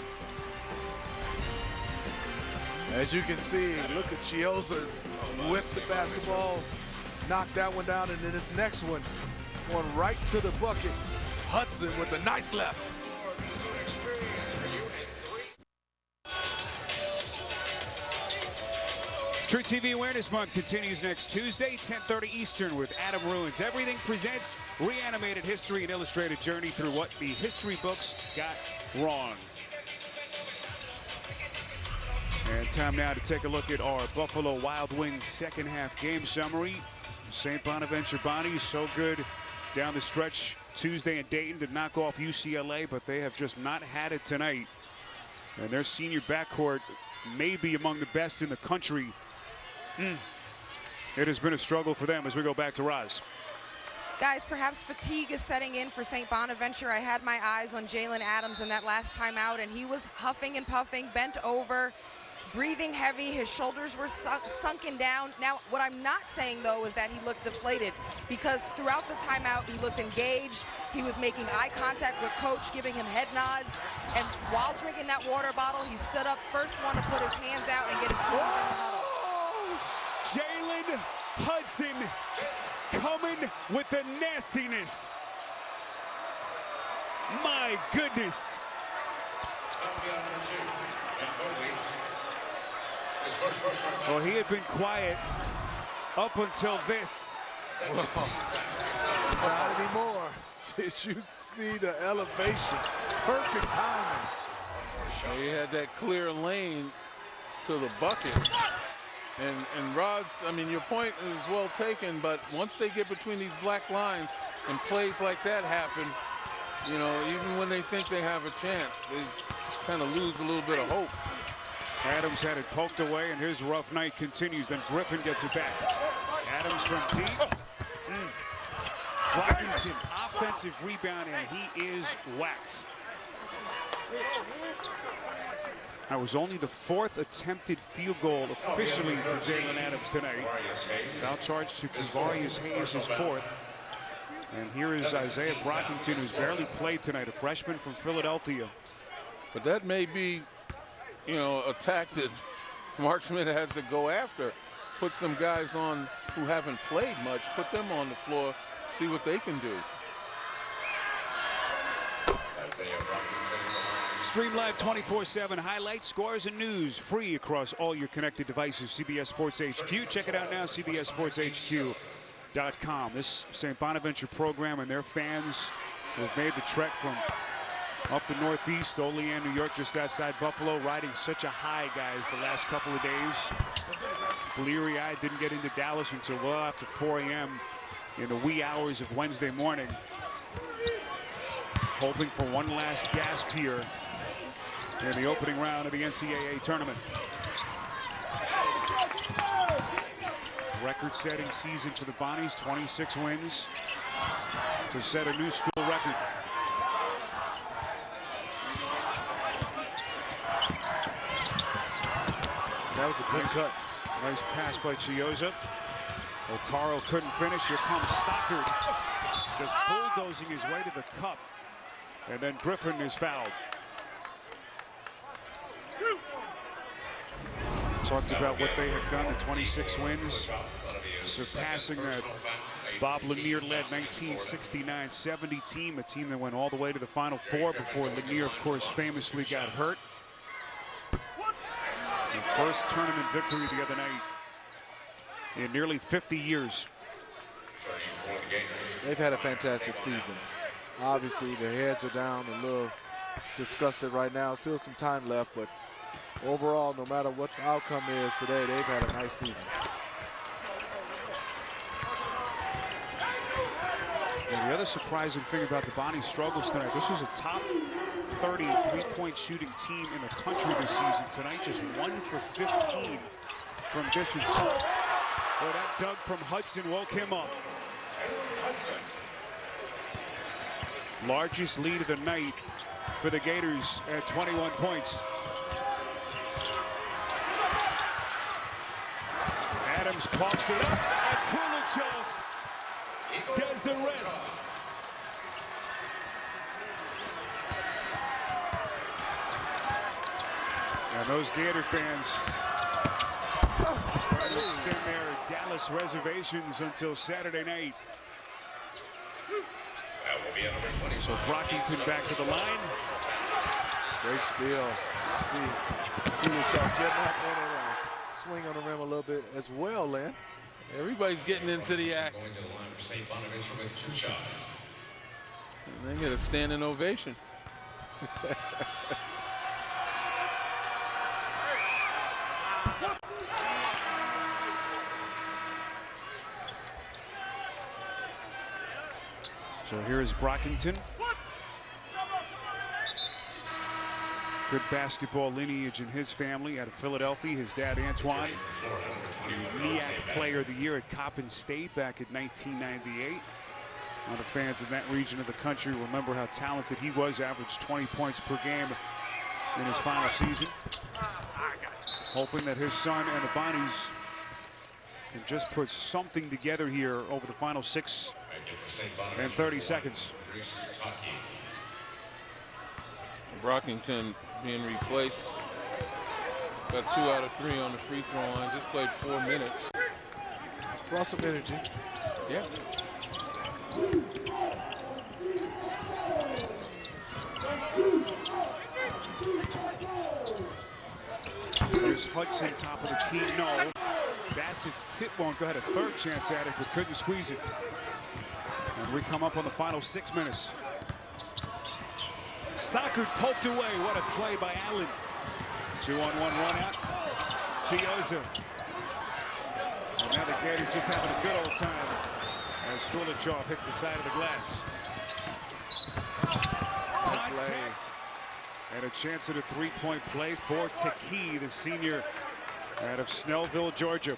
[SPEAKER 7] As you can see, look at Chioza whip the basketball, knock that one down, and then this next one going right to the bucket. Hudson with a nice left.
[SPEAKER 6] True TV Awareness Month continues next Tuesday, 10:30 Eastern with Adam Ruins. Everything presents reanimated history and illustrated journey through what the history books got wrong. And time now to take a look at our Buffalo Wild Wings second half game summary. St. Bonaventure Bonnie so good down the stretch Tuesday in Dayton to knock off UCLA, but they have just not had it tonight. And their senior backcourt may be among the best in the country. It has been a struggle for them as we go back to Roz.
[SPEAKER 9] Guys, perhaps fatigue is setting in for St. Bonaventure. I had my eyes on Jalen Adams in that last time out, and he was huffing and puffing, bent over, breathing heavy. His shoulders were sunken down. Now, what I'm not saying, though, is that he looked deflated, because throughout the timeout, he looked engaged. He was making eye contact with Coach, giving him head nods. And while drinking that water bottle, he stood up, first one to put his hands out and get his teams in the huddle.
[SPEAKER 6] Jalen Hudson coming with the nastiness. My goodness. Well, he had been quiet up until this.
[SPEAKER 7] Not anymore. Did you see the elevation? Perfect timing.
[SPEAKER 8] He had that clear lane to the bucket. And Roz, I mean, your point is well taken, but once they get between these black lines and plays like that happen, you know, even when they think they have a chance, they kind of lose a little bit of hope.
[SPEAKER 6] Adams had it poked away, and his rough night continues. Then Griffin gets it back. Adams from deep. Brockington, offensive rebound, and he is whacked. That was only the 4th attempted field goal officially for Jalen Adams tonight. Foul charge to Kavarius Hayes, his 4th. And here is Isaiah Brockington, who's barely played tonight, a freshman from Philadelphia.
[SPEAKER 8] But that may be, you know, a tack that Mark Schmidt has to go after. Put some guys on who haven't played much, put them on the floor, see what they can do.
[SPEAKER 6] Stream live 24/7 highlights, scores, and news free across all your connected devices. CBS Sports HQ. Check it out now, CBSSportsHQ.com. This St. Bonaventure program and their fans who have made the trek from up the northeast, Olean, New York, just outside Buffalo, riding such a high, guys, the last couple of days. Bleary-eyed, didn't get into Dallas until well after 4 a.m. in the wee hours of Wednesday morning. Hoping for one last gasp here in the opening round of the NCAA tournament. Record-setting season for the Bonnies, 26 wins to set a new school record.
[SPEAKER 7] That was a good cut.
[SPEAKER 6] Nice pass by Chioza. O'Carroll couldn't finish. Here comes Stockard, just bulldozing his way to the cup. And then Griffin is fouled. Talked about what they have done, the 26 wins, surpassing that Bob Lanier-led 1969-70 team, a team that went all the way to the Final Four before Lanier, of course, famously got hurt. The first tournament victory the other night in nearly 50 years.
[SPEAKER 7] They've had a fantastic season. Obviously, their heads are down, a little disgusted right now. Still some time left, but overall, no matter what the outcome is today, they've had a nice season.
[SPEAKER 6] And the other surprising thing about the Bonnie struggles tonight, this was a top 30 three-point shooting team in the country this season. Tonight, just 1 for 15 from distance. Well, that dunk from Hudson woke him up. Largest lead of the night for the Gators at 21 points. Adams coughs it up, and Kulichev does the rest. And those Gator fans starting to extend their Dallas reservations until Saturday night. So Brockington back to the line.
[SPEAKER 7] Great steal. See Kulichev getting up in it and swing on the rim a little bit as well, Len.
[SPEAKER 8] Everybody's getting into the act.
[SPEAKER 16] Going to the line for St. Bonaventure with 2 shots.
[SPEAKER 8] And they get a standing ovation.
[SPEAKER 6] So here is Brockington. Good basketball lineage in his family out of Philadelphia. His dad, Antoine, the MEAC Player of the Year at Coppin State back in 1998. A lot of fans in that region of the country remember how talented he was, averaged 20 points per game in his final season. Hoping that his son and the Bonnies can just put something together here over the final 6 and 30 seconds.
[SPEAKER 8] Brockington being replaced. Got 2 out of 3 on the free throw line. Just played 4 minutes.
[SPEAKER 7] Brought some energy.
[SPEAKER 8] Yeah.
[SPEAKER 6] Here's Hudson, top of the key. No. Bassett's tip won't go ahead. A third chance at it, but couldn't squeeze it. We come up on the final 6 minutes. Stockard poked away. What a play by Allen. 2-on-1 run out. Chioza. And now the Gators just having a good old time as Kulichov hits the side of the glass. Contact. And a chance at a three-point play for Taki, the senior out of Snellville, Georgia.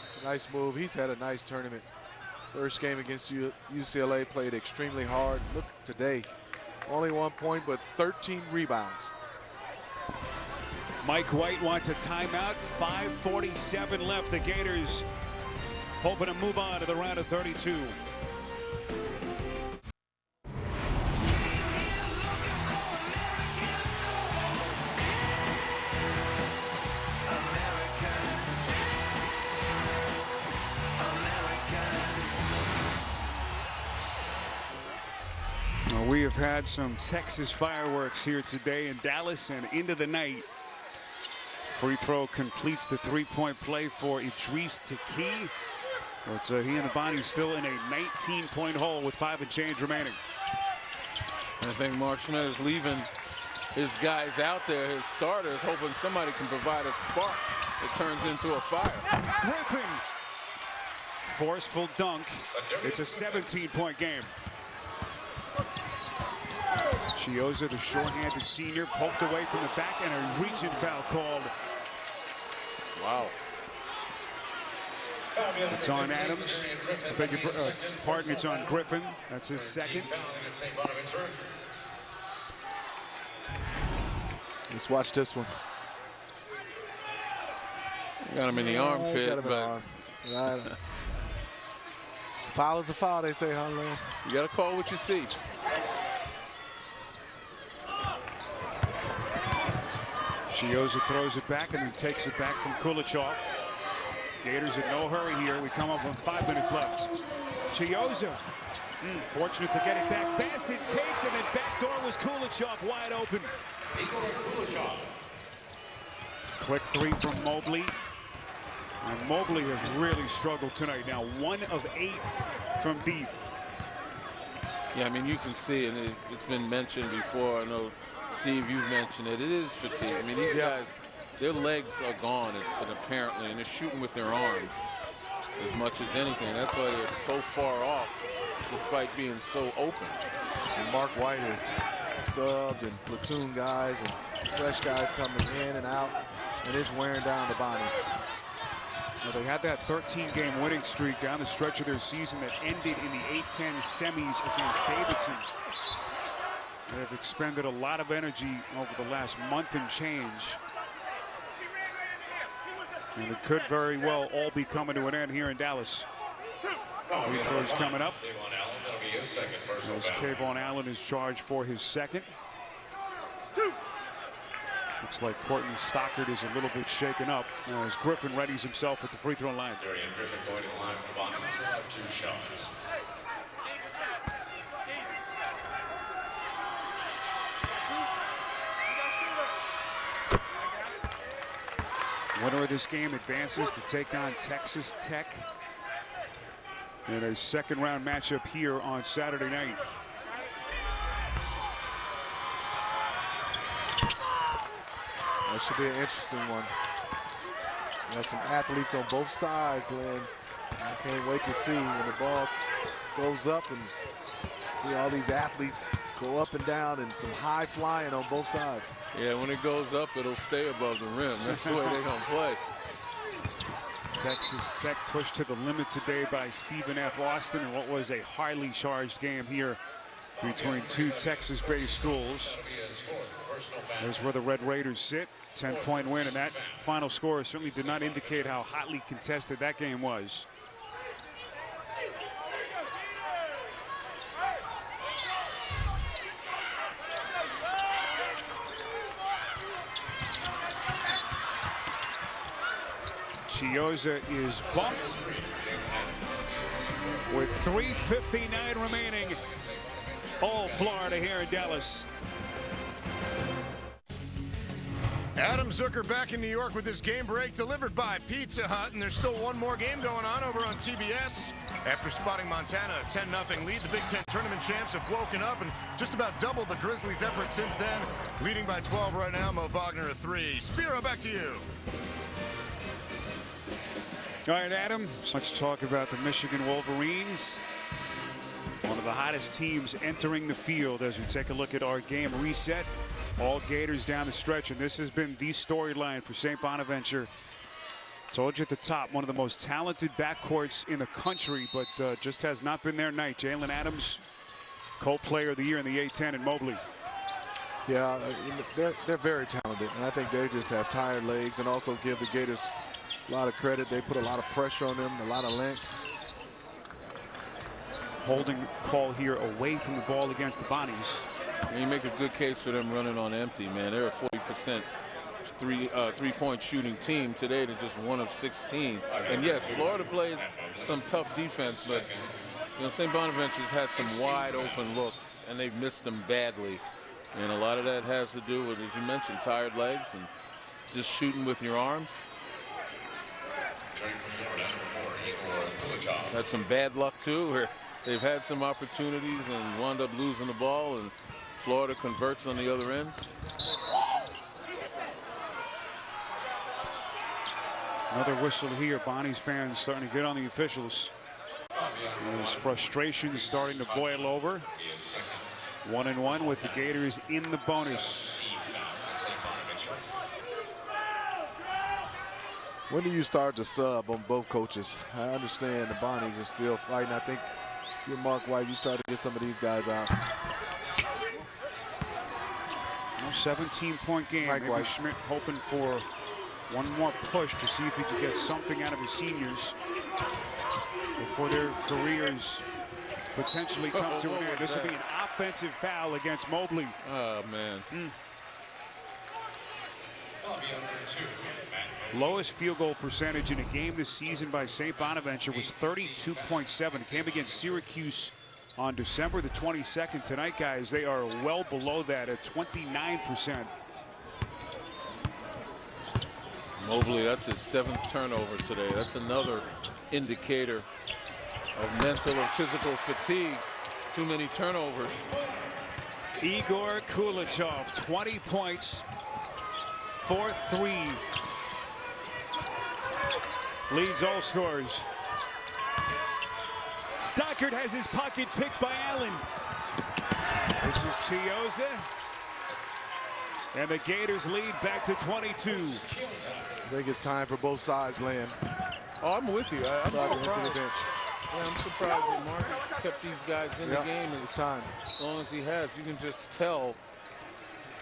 [SPEAKER 7] It's a nice move. He's had a nice tournament. First game against UCLA, played extremely hard. Look today, only 1 point, but 13 rebounds.
[SPEAKER 6] Mike White wants a timeout. 5:47 left. The Gators hoping to move on to the round of 32. Well, we have had some Texas fireworks here today in Dallas and into the night. Free throw completes the three-point play for Idris Taki. But he and the Bonnie still in a 19-point hole with 5 and change remaining.
[SPEAKER 8] And I think Mark Schmidt is leaving his guys out there, his starters, hoping somebody can provide a spark that turns into a fire.
[SPEAKER 6] Griffin. Forceful dunk. It's a 17-point game. Chioza, the short-handed senior, poked away from the back and a reaching foul called. Wow. It's on Adams. Pardon, it's on Griffin. That's his second.
[SPEAKER 7] Let's watch this one.
[SPEAKER 8] Got him in the armpit, but
[SPEAKER 7] foul is a foul, they say, huh, Lynn?
[SPEAKER 8] You got to call what you see.
[SPEAKER 6] Chioza throws it back and then takes it back from Kulichov. Gators in no hurry here. We come up with 5 minutes left. Chioza, fortunate to get it back. Bassett takes it, and backdoor was Kulichov wide open. Quick three from Mobley. And Mobley has really struggled tonight. Now 1 of 8 from deep.
[SPEAKER 8] Yeah, I mean, you can see, and it's been mentioned before. I know, Steve, you've mentioned it. It is fatigue. I mean, these guys, their legs are gone, and apparently, and they're shooting with their arms as much as anything. That's why they're so far off, despite being so open.
[SPEAKER 7] And Mark White has subbed and platoon guys and fresh guys coming in and out, and it's wearing down the Bonnies.
[SPEAKER 6] Well, they had that 13-game winning streak down the stretch of their season that ended in the A-10 semis against Davidson. They have expended a lot of energy over the last month and change. And it could very well all be coming to an end here in Dallas. Free throws coming up. As Kayvon Allen is charged for his second. Looks like Courtney Stockard is a little bit shaken up as Griffin readies himself at the free throw line.
[SPEAKER 16] Darian Griffin going to the line for Bonnie. He'll have 2 shots.
[SPEAKER 6] Winner of this game advances to take on Texas Tech in a second-round matchup here on Saturday night.
[SPEAKER 7] That should be an interesting one. You have some athletes on both sides, Lynn. I can't wait to see when the ball goes up and see all these athletes go up and down and some high flying on both sides.
[SPEAKER 8] Yeah, when it goes up, it'll stay above the rim. That's the way they're going to play.
[SPEAKER 6] Texas Tech pushed to the limit today by Stephen F. Austin in what was a highly charged game here between 2 Texas-based schools. There's where the Red Raiders sit. 10-point win, and that final score certainly did not indicate how hotly contested that game was. Chioza is bumped with 3:59 remaining. All Florida here in Dallas.
[SPEAKER 10] Adam Zucker back in New York with his game break delivered by Pizza Hut, and there's still one more game going on over on TBS. After spotting Montana a 10-0 lead, the Big Ten tournament champs have woken up and just about doubled the Grizzlies' effort since then, leading by 12 right now. Mo Wagner a 3. Spiro, back to you.
[SPEAKER 6] All right, Adam, let's talk about the Michigan Wolverines. One of the hottest teams entering the field as we take a look at our game reset. All Gators down the stretch, and this has been the storyline for St. Bonaventure. Told you at the top, one of the most talented backcourts in the country, but just has not been their night. Jalen Adams, co-player of the year in the A-10 in Mobley.
[SPEAKER 7] Yeah, they're very talented, and I think they just have tired legs, and also give the Gators a lot of credit. They put a lot of pressure on them, a lot of length.
[SPEAKER 6] Holding call here away from the ball against the Bonnies.
[SPEAKER 8] And you make a good case for them running on empty, man. They're a 40% three-point shooting team today to just 1 of 16. And yes, Florida played some tough defense, but St. Bonaventure's had some wide open looks, and they've missed them badly. And a lot of that has to do with, as you mentioned, tired legs and just shooting with your arms. Had some bad luck too, where they've had some opportunities and wound up losing the ball, and Florida converts on the other end.
[SPEAKER 6] Another whistle here. Bonnie's fans starting to get on the officials. As frustration starting to boil over. 1-1 with the Gators in the bonus.
[SPEAKER 7] When do you start to sub on both coaches? I understand the Bonnies are still fighting. I think if you're Mark White, you start to get some of these guys out.
[SPEAKER 6] 17-point game. Maybe
[SPEAKER 7] White.
[SPEAKER 6] Schmidt hoping for one more push to see if he can get something out of his seniors before their careers potentially come to an end. This will be an offensive foul against Mobley.
[SPEAKER 8] Oh, man.
[SPEAKER 6] Lowest field goal percentage in a game this season by St. Bonaventure was 32.7. It came against Syracuse on December the 22nd. Tonight, guys, they are well below that at 29%.
[SPEAKER 8] Mobley, that's his 7th turnover today. That's another indicator of mental or physical fatigue. Too many turnovers.
[SPEAKER 6] Igor Kulichov, 20 points, 4-3. Leads all scorers. Stockard has his pocket picked by Allen. This is Chioza. And the Gators lead back to 22.
[SPEAKER 7] I think it's time for both sides, Lynn.
[SPEAKER 8] Oh, I'm with you. I'm surprised.
[SPEAKER 7] To the bench.
[SPEAKER 8] Yeah, I'm surprised that Marcus kept these guys in the game.
[SPEAKER 7] It's time.
[SPEAKER 8] As long as he has, you can just tell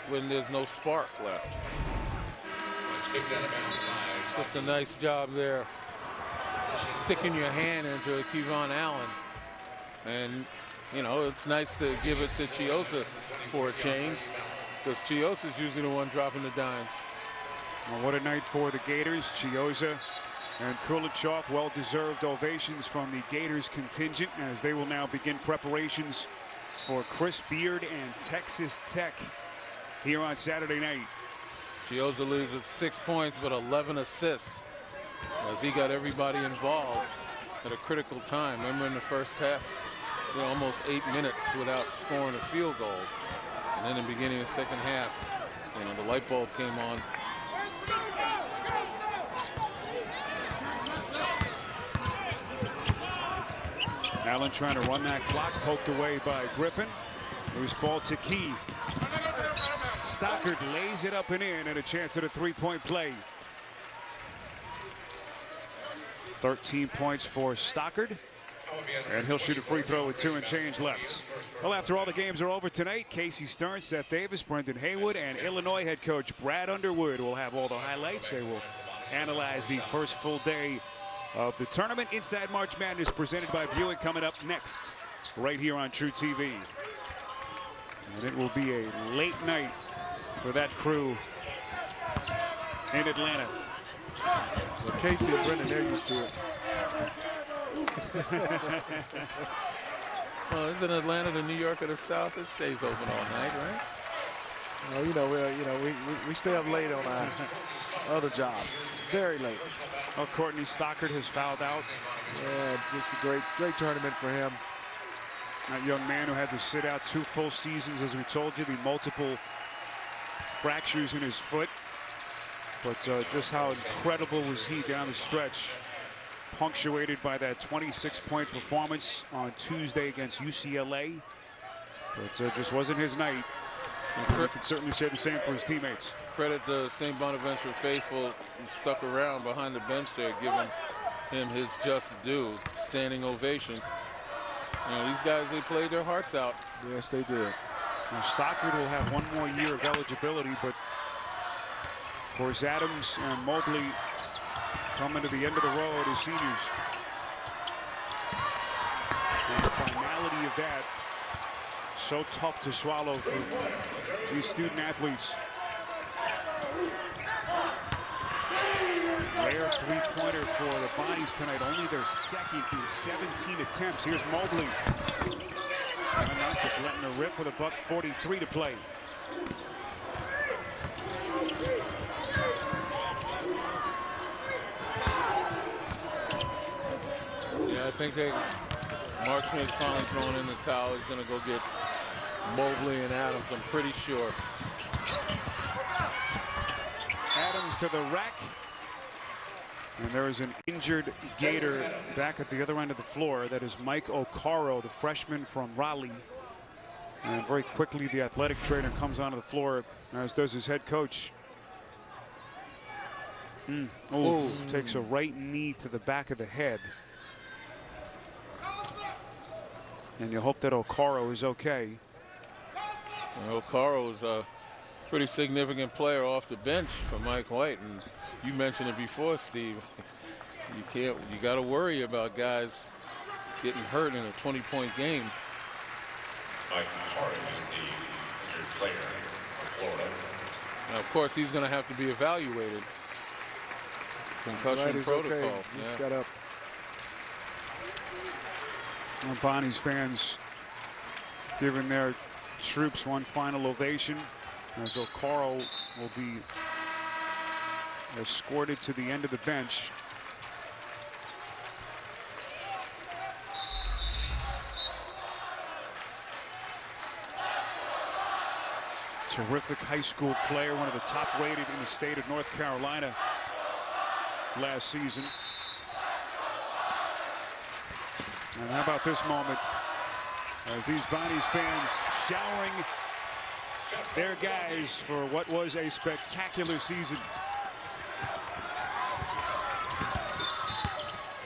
[SPEAKER 8] when there's no spark left. Just a nice job there. Sticking your hand into Kevon Allen. And, you know, it's nice to give it to Chioza for a change, because Chioza's usually the one dropping the dimes.
[SPEAKER 6] Well, what a night for the Gators. Chioza and Kulichov, well-deserved ovations from the Gators contingent as they will now begin preparations for Chris Beard and Texas Tech here on Saturday night.
[SPEAKER 8] Chioza leads with 6 points but 11 assists as he got everybody involved at a critical time. Remember in the first half, they were almost 8 minutes without scoring a field goal. And then in the beginning of the second half, you know, the light bulb came on.
[SPEAKER 6] Allen trying to run that clock, poked away by Griffin. Loose ball to Key. Stockard lays it up and in, and a chance at a three-point play. 13 points for Stockard. And he'll shoot a free throw with 2 and change left. Well, after all the games are over tonight, Casey Stern, Seth Davis, Brendan Haywood, and Illinois head coach Brad Underwood will have all the highlights. They will analyze the first full day of the tournament. Inside March Madness presented by Buick coming up next right here on True TV. And it will be a late night for that crew in Atlanta.
[SPEAKER 7] Well, Casey and Brendan, they're used to it.
[SPEAKER 8] Well, isn't Atlanta the New York of the South? It stays open all night, right?
[SPEAKER 7] We stay up late on our other jobs. Very late.
[SPEAKER 6] Well, Courtney Stockard has fouled out.
[SPEAKER 7] Yeah, just a great tournament for him.
[SPEAKER 6] That young man who had to sit out 2 full seasons, as we told you, the multiple fractures in his foot. But just how incredible was he down the stretch, punctuated by that 26-point performance on Tuesday against UCLA. But just wasn't his night. You can certainly say the same for his teammates.
[SPEAKER 8] Credit the St. Bonaventure faithful who stuck around behind the bench there, giving him his just due. Standing ovation. You know, these guys, they played their hearts out.
[SPEAKER 7] Yes, they did.
[SPEAKER 6] Now, Stockard will have 1 more year of eligibility, but of course Adams and Mobley coming to the end of the road as seniors. And the finality of that, so tough to swallow for these student athletes. Rare 3-pointer for the Bonnies tonight, only their 2nd in 17 attempts. Here's Mobley. Not just letting her rip with a $1:43 to play.
[SPEAKER 8] Yeah, I think Mark Smith's finally throwing in the towel. He's going to go get Mobley and Adams, I'm pretty sure.
[SPEAKER 6] Adams to the rack. And there is an injured Gator back at the other end of the floor. That is Mike O'Caro, the freshman from Raleigh. And very quickly, the athletic trainer comes onto the floor, as does his head coach. Takes a right knee to the back of the head. And you hope that O'Caro is okay.
[SPEAKER 8] O'Caro is a pretty significant player off the bench for Mike White, and you mentioned it before, Steve. You got to worry about guys getting hurt in a 20-point game.
[SPEAKER 16] Mike White is the injured player of Florida.
[SPEAKER 8] Now, of course, he's going to have to be evaluated. Concussion protocol.
[SPEAKER 7] Okay. He just got up.
[SPEAKER 6] Well, Bonnie's fans giving their troops one final ovation, as O'Caro will be escorted to the end of the bench. Terrific high school player, one of the top rated in the state of North Carolina last season. And how about this moment, as these Bonnies fans showering their guys for what was a spectacular season.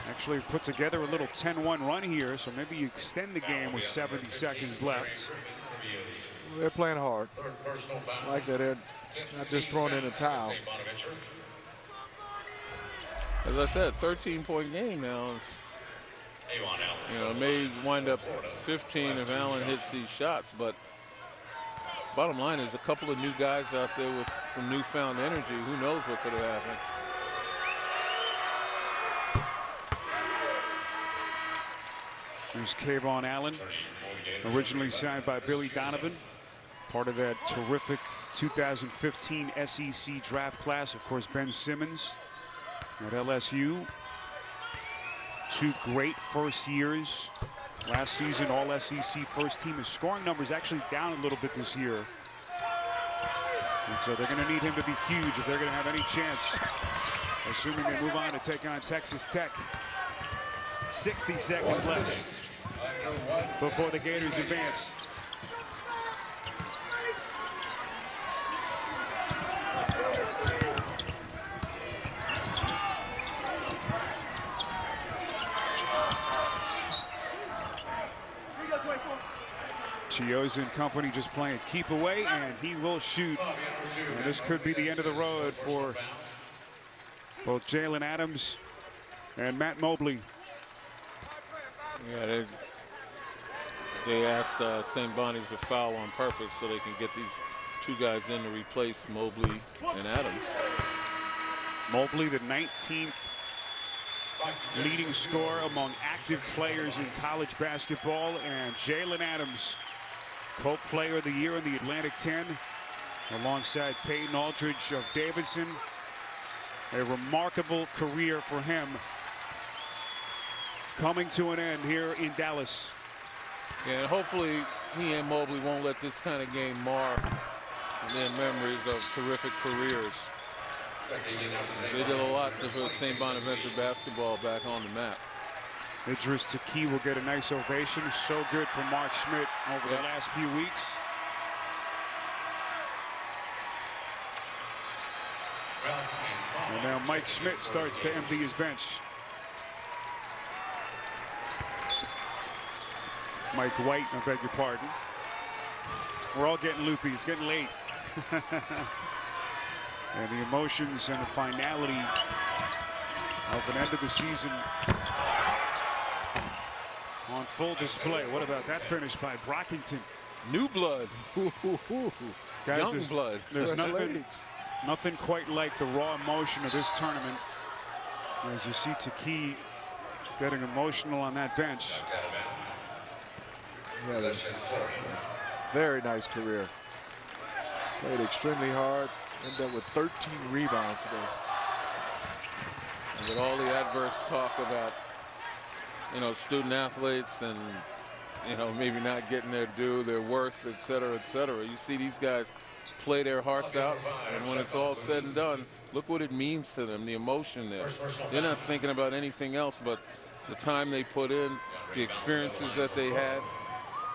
[SPEAKER 6] Actually put together a little 10-1 run here, so maybe you extend the game with 70 seconds left.
[SPEAKER 7] They're playing hard. I like that they're not just throwing in a towel.
[SPEAKER 8] As I said, 13-point game now. You know, it may wind up 15 if Allen hits these shots, but bottom line is a couple of new guys out there with some newfound energy. Who knows what could have happened.
[SPEAKER 6] There's Kayvon Allen, originally signed by Billy Donovan, part of that terrific 2015 SEC draft class. Of course, Ben Simmons at LSU. 2 great first years. Last season, all SEC first team. His scoring numbers actually down a little bit this year. And so they're going to need him to be huge if they're going to have any chance, assuming they move on to take on Texas Tech. 60 seconds left before the Gators advance. Chioza and company just playing keep away, and he will shoot. And this could be the end of the road for both Jalen Adams and Matt Mobley.
[SPEAKER 8] Yeah, they asked St. Bonnie's to foul on purpose so they can get these 2 guys in to replace Mobley and Adams.
[SPEAKER 6] Mobley, the 19th leading scorer among active players in college basketball, and Jalen Adams, Coke Player of the Year in the Atlantic 10, alongside Peyton Aldridge of Davidson. A remarkable career for him coming to an end here in Dallas.
[SPEAKER 8] Yeah, and hopefully he and Mobley won't let this kind of game mar their memories of terrific careers. They did a lot to put St. Bonaventure basketball back on the map.
[SPEAKER 6] Idris Taki will get a nice ovation. So good for Mark Schmidt over the last few weeks. And now Mike Schmidt starts to empty his bench. Mike White, I beg your pardon. We're all getting loopy. It's getting late. And the emotions and the finality of an end of the season on full display. What about that finish by Brockington?
[SPEAKER 8] New blood.
[SPEAKER 6] Guys,
[SPEAKER 8] Young blood.
[SPEAKER 6] There's nothing quite like the raw emotion of this tournament. As you see Taki getting emotional on that bench.
[SPEAKER 7] Yeah, very nice career. Played extremely hard. Ended up with 13 rebounds today.
[SPEAKER 8] And with all the adverse talk about, student athletes and, maybe not getting their due, their worth, et cetera, you see these guys play their hearts out, and when it's all said and done, look what it means to them, the emotion there. They're not thinking about anything else but the time they put in, the experiences that they had,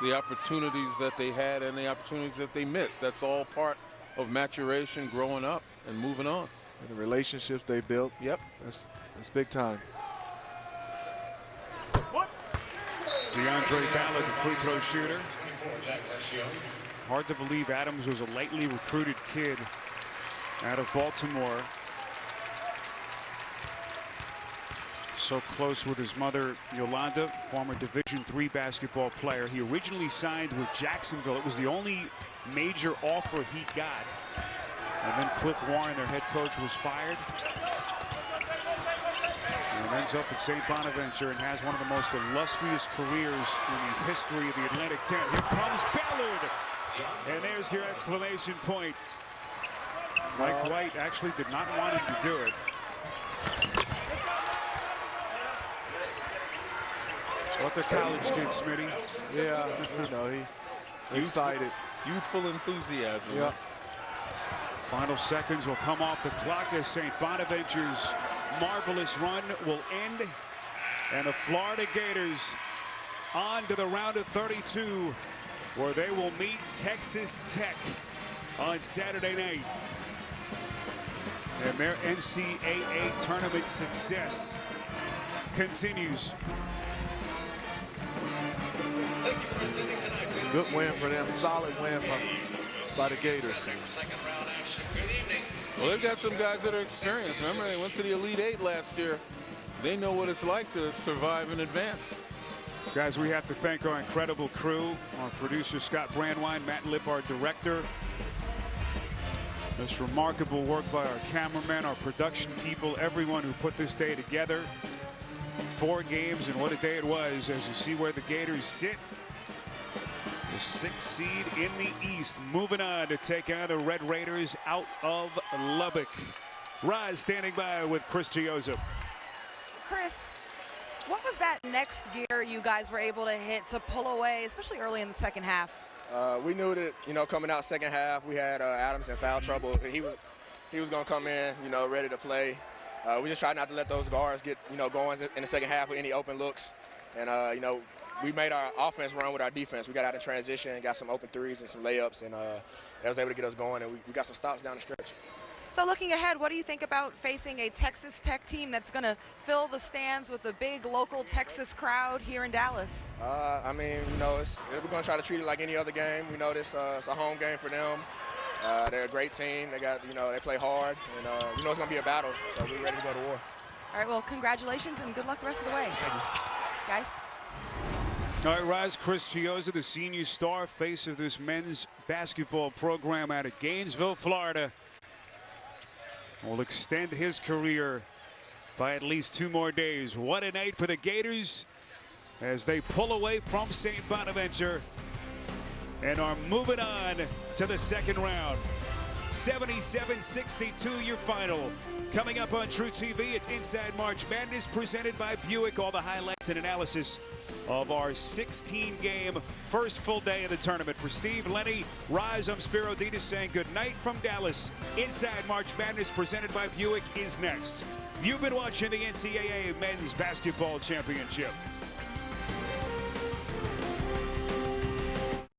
[SPEAKER 8] the opportunities that they had, and the opportunities that they missed. That's all part of maturation, growing up, and moving on.
[SPEAKER 7] And the relationships they built.
[SPEAKER 8] Yep.
[SPEAKER 7] That's big time.
[SPEAKER 6] DeAndre Ballard, the free throw shooter. Hard to believe Adams was a lightly recruited kid out of Baltimore. So close with his mother, Yolanda, former Division III basketball player. He originally signed with Jacksonville. It was the only major offer he got. And then Cliff Warren, their head coach, was fired. And ends up at St. Bonaventure and has one of the most illustrious careers in the history of the Atlantic 10. Here comes Ballard. And there's your exclamation point. Mike White actually did not want him to do it. What the college kid, Smitty.
[SPEAKER 7] Yeah, he excited.
[SPEAKER 8] Youthful enthusiasm.
[SPEAKER 7] Yeah.
[SPEAKER 6] Final seconds will come off the clock as St. Bonaventure's marvelous run will end. And the Florida Gators on to the round of 32, where they will meet Texas Tech on Saturday night. And their NCAA tournament success continues.
[SPEAKER 7] Good win for them. Solid win by the Gators.
[SPEAKER 8] Well, they've got some guys that are experienced. Remember, they went to the Elite Eight last year. They know what it's like to survive and advance.
[SPEAKER 6] Guys, we have to thank our incredible crew, our producer Scott Brandwine, Matt Lipp, our director. This remarkable work by our cameramen, our production people, everyone who put this day together. 4 games, and what a day it was as you see where the Gators sit. The 6th seed in the East, moving on to take on the Red Raiders out of Lubbock. Raz standing by with Chris Chioza.
[SPEAKER 9] Chris, what was that next gear you guys were able to hit to pull away, especially early in the second half?
[SPEAKER 17] We knew that, coming out second half, we had Adams in foul trouble. He was going to come in, ready to play. We just tried not to let those guards get, going in the second half with any open looks. And, we made our offense run with our defense. We got out in transition, got some open threes and some layups, and that was able to get us going, and we got some stops down the stretch.
[SPEAKER 9] So looking ahead, what do you think about facing a Texas Tech team that's going to fill the stands with a big local Texas crowd here in Dallas?
[SPEAKER 17] I mean, we're going to try to treat it like any other game. We know this it's a home game for them. They're a great team. They got, they play hard, and we know it's going to be a battle, so we're ready to go to war.
[SPEAKER 9] All right, well, congratulations and good luck the rest of the way.
[SPEAKER 17] Thank you.
[SPEAKER 9] Guys.
[SPEAKER 6] All right, Raz, Chris Chioza, the senior star, face of this men's basketball program out of Gainesville, Florida, will extend his career by at least 2 more days. What a night for the Gators as they pull away from St. Bonaventure and are moving on to the second round. 77-62 your final. Coming up on True TV, it's Inside March Madness presented by Buick. All the highlights and analysis of our 16-game first full day of the tournament. For Steve, Lenny, Rise, I'm Spiro Ditas saying good night from Dallas. Inside March Madness presented by Buick is next. You've been watching the NCAA Men's Basketball Championship.